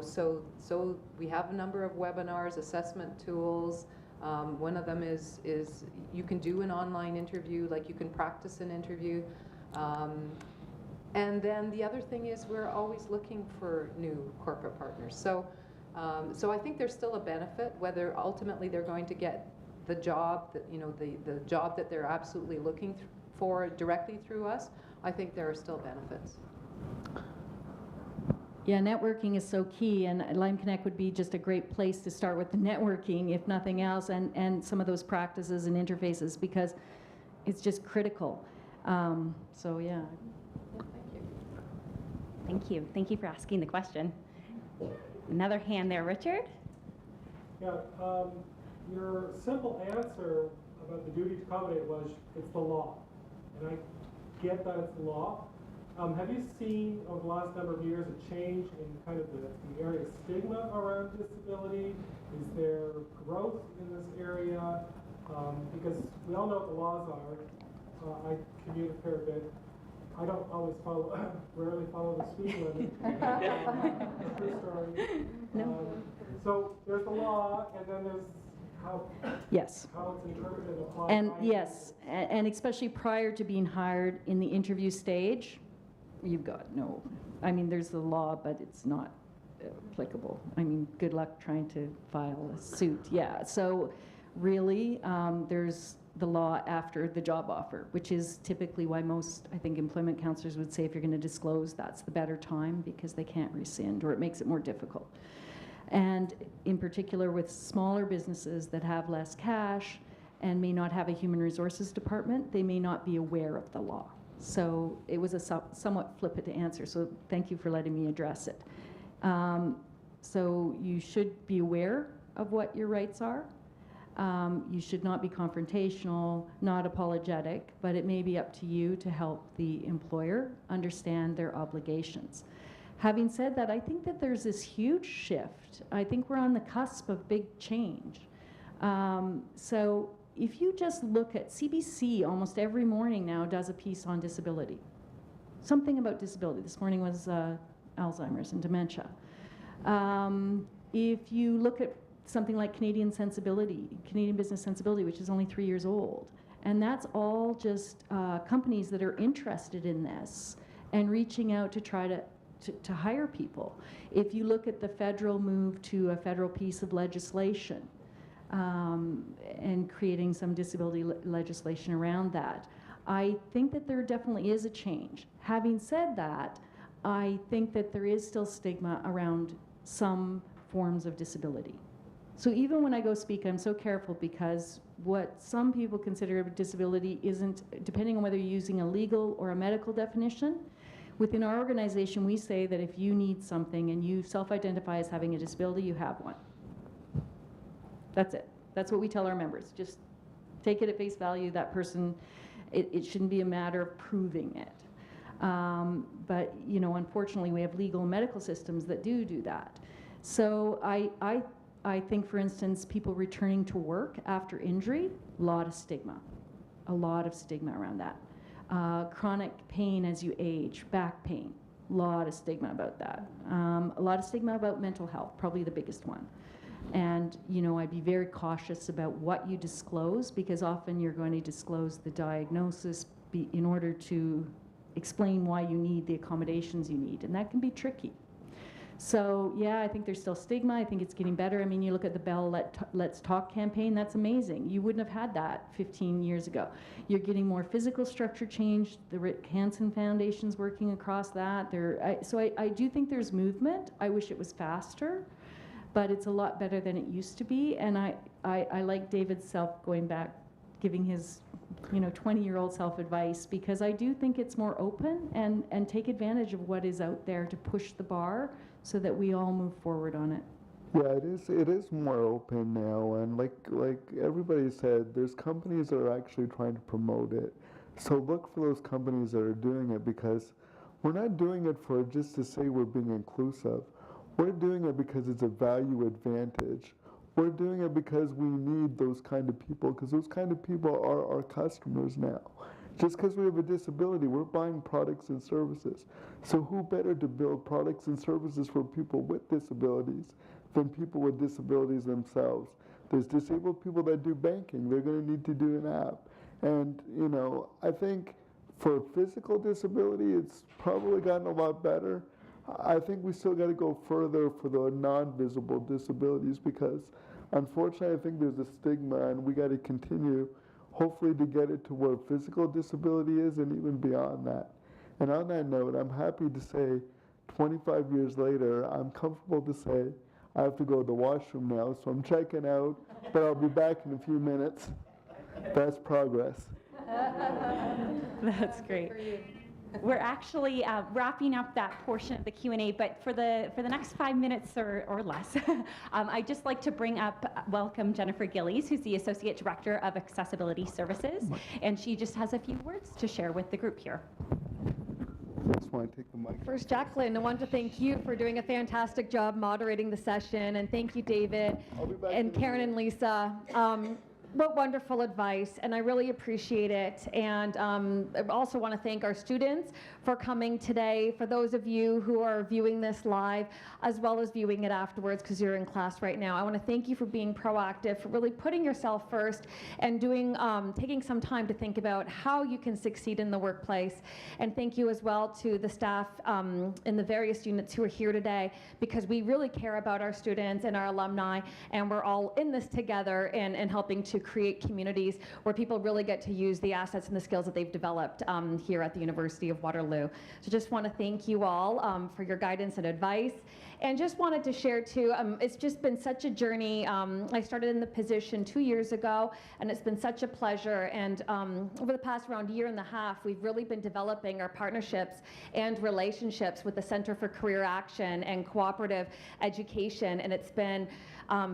So we have a number of webinars, assessment tools. One of them is you can do an online interview, like you can practice an interview. And then the other thing is we're always looking for new corporate partners. So I think there's still a benefit, whether ultimately they're going to get the job that, the job that they're absolutely looking for directly through us. I think there are still benefits. Yeah, networking is so key, and Lime Connect would be just a great place to start with the networking, if nothing else, and some of those practices and interfaces, because it's just critical. So yeah. Thank you. Thank you for asking the question. Another hand there, Richard. Yeah, your simple answer about the duty to accommodate was it's the law. And I get that it's the law. Have you seen over the last number of years a change in kind of the area of stigma around disability? Is there growth in this area? Because we all know what the laws are. I commute a fair bit. I don't always rarely follow the speed limit. True story. So there's the law, and then there's how Yes. how it's interpreted and applied. And by yes, and especially prior to being hired in the interview stage, you've got no, I mean, there's the law, but it's not applicable. I mean, good luck trying to file a suit. Yeah, so really, there's the law after the job offer, which is typically why most, I think, employment counselors would say if you're going to disclose, that's the better time because they can't rescind or it makes it more difficult. And in particular with smaller businesses that have less cash and may not have a human resources department, they may not be aware of the law. So it was a somewhat flippant answer, so thank you for letting me address it. So you should be aware of what your rights are. You should not be confrontational, not apologetic, but it may be up to you to help the employer understand their obligations. Having said that, I think that there's this huge shift. I think we're on the cusp of big change. So if you just look at CBC, almost every morning now does a piece on disability. Something about disability. This morning was Alzheimer's and dementia. If you look at something like Canadian Business SenseAblity, which is only 3 years old, and that's all just companies that are interested in this and reaching out to try to hire people. If you look at the federal move to a federal piece of legislation and creating some disability legislation around that, I think that there definitely is a change. Having said that, I think that there is still stigma around some forms of disability. So even when I go speak, I'm so careful because what some people consider a disability isn't, depending on whether you're using a legal or a medical definition. Within our organization, we say that if you need something and you self-identify as having a disability, you have one. That's it. That's what we tell our members. Just take it at face value. That person, it shouldn't be a matter of proving it. But you know, unfortunately, we have legal and medical systems that do that. So I think, for instance, people returning to work after injury, a lot of stigma around that. Chronic pain as you age, back pain, a lot of stigma about that. A lot of stigma about mental health, probably the biggest one. And, you know, I'd be very cautious about what you disclose because often you're going to disclose the diagnosis in order to explain why you need the accommodations you need, and that can be tricky. So yeah, I think there's still stigma. I think it's getting better. I mean, you look at the Bell Let's Talk campaign, that's amazing. You wouldn't have had that 15 years ago. You're getting more physical structure change. The Rick Hansen Foundation's working across that. So I do think there's movement. I wish it was faster, but it's a lot better than it used to be. And I like David's self going back, giving his 20-year-old self-advice, because I do think it's more open and take advantage of what is out there to push the bar so that we all move forward on it. Yeah, it is more open now, and like everybody said, there's companies that are actually trying to promote it. So look for those companies that are doing it, because we're not doing it for just to say we're being inclusive. We're doing it because it's a value advantage. We're doing it because we need those kind of people, because those kind of people are our customers now. Just because we have a disability, we're buying products and services. So who better to build products and services for people with disabilities than people with disabilities themselves? There's disabled people that do banking. They're going to need to do an app. And, I think for physical disability, it's probably gotten a lot better. I think we still got to go further for the non-visible disabilities, because unfortunately I think there's a stigma, and we got to continue hopefully to get it to where physical disability is and even beyond that. And on that note, I'm happy to say 25 years later, I'm comfortable to say I have to go to the washroom now, so I'm checking out, but I'll be back in a few minutes. That's progress. That's great. We're actually wrapping up that portion of the Q&A, but for the next 5 minutes or less, I'd just like to welcome Jennifer Gillies, who's the Associate Director of Accessibility Services, and she just has a few words to share with the group here. Just want to take the mic. First, Jacqueline, I want to thank you for doing a fantastic job moderating the session, and thank you, David, I'll be back and in a Karen minute. and Lisa. What wonderful advice, and I really appreciate it. And I also want to thank our students for coming today. For those of you who are viewing this live, as well as viewing it afterwards because you're in class right now, I want to thank you for being proactive, for really putting yourself first and taking some time to think about how you can succeed in the workplace. And thank you as well to the staff in the various units who are here today, because we really care about our students and our alumni, and we're all in this together and helping to create communities where people really get to use the assets and the skills that they've developed here at the University of Waterloo. So just want to thank you all for your guidance and advice. And just wanted to share too, it's just been such a journey. I started in the position 2 years ago, and it's been such a pleasure. And over the past around year and a half, we've really been developing our partnerships and relationships with the Center for Career Action and Cooperative Education. And it's been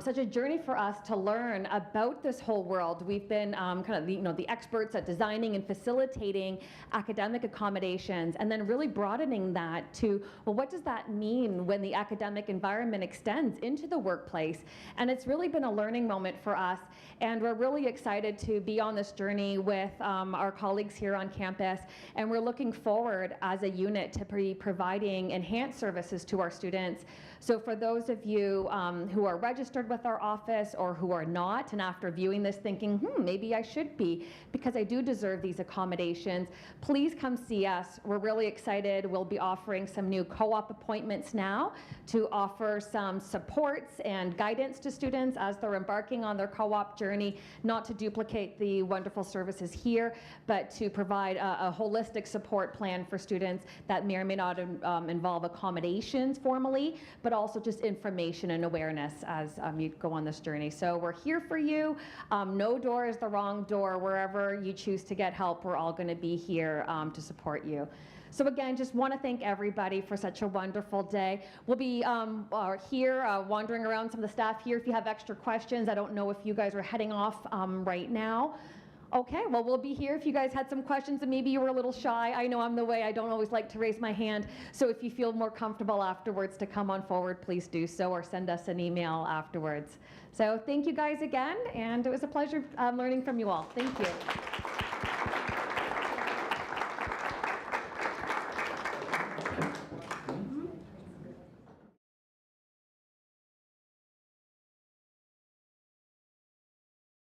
such a journey for us to learn about this whole world. We've been kind of the experts at designing and facilitating academic accommodations, and then really broadening that to, well, what does that mean when the academic environment extends into the workplace? And it's really been a learning moment for us, and we're really excited to be on this journey with our colleagues here on campus, and we're looking forward as a unit to be providing enhanced services to our students. So for those of you who are registered with our office or who are not, and after viewing this thinking, maybe I should be, because I do deserve these accommodations, please come see us. We're really excited. We'll be offering some new co-op appointments now to offer some supports and guidance to students as they're embarking on their co-op journey, not to duplicate the wonderful services here, but to provide a holistic support plan for students that may or may not involve accommodations formally, but also just information and awareness as you go on this journey. So we're here for you. No door is the wrong door. Wherever you choose to get help, we're all going to be here to support you. So again, just want to thank everybody for such a wonderful day. We'll be here wandering around, some of the staff here. If you have extra questions, I don't know if you guys are heading off right now. Okay, well, we'll be here if you guys had some questions and maybe you were a little shy. I know I'm the way. I don't always like to raise my hand. So if you feel more comfortable afterwards to come on forward, please do so, or send us an email afterwards. So thank you guys again, and it was a pleasure learning from you all. Thank you.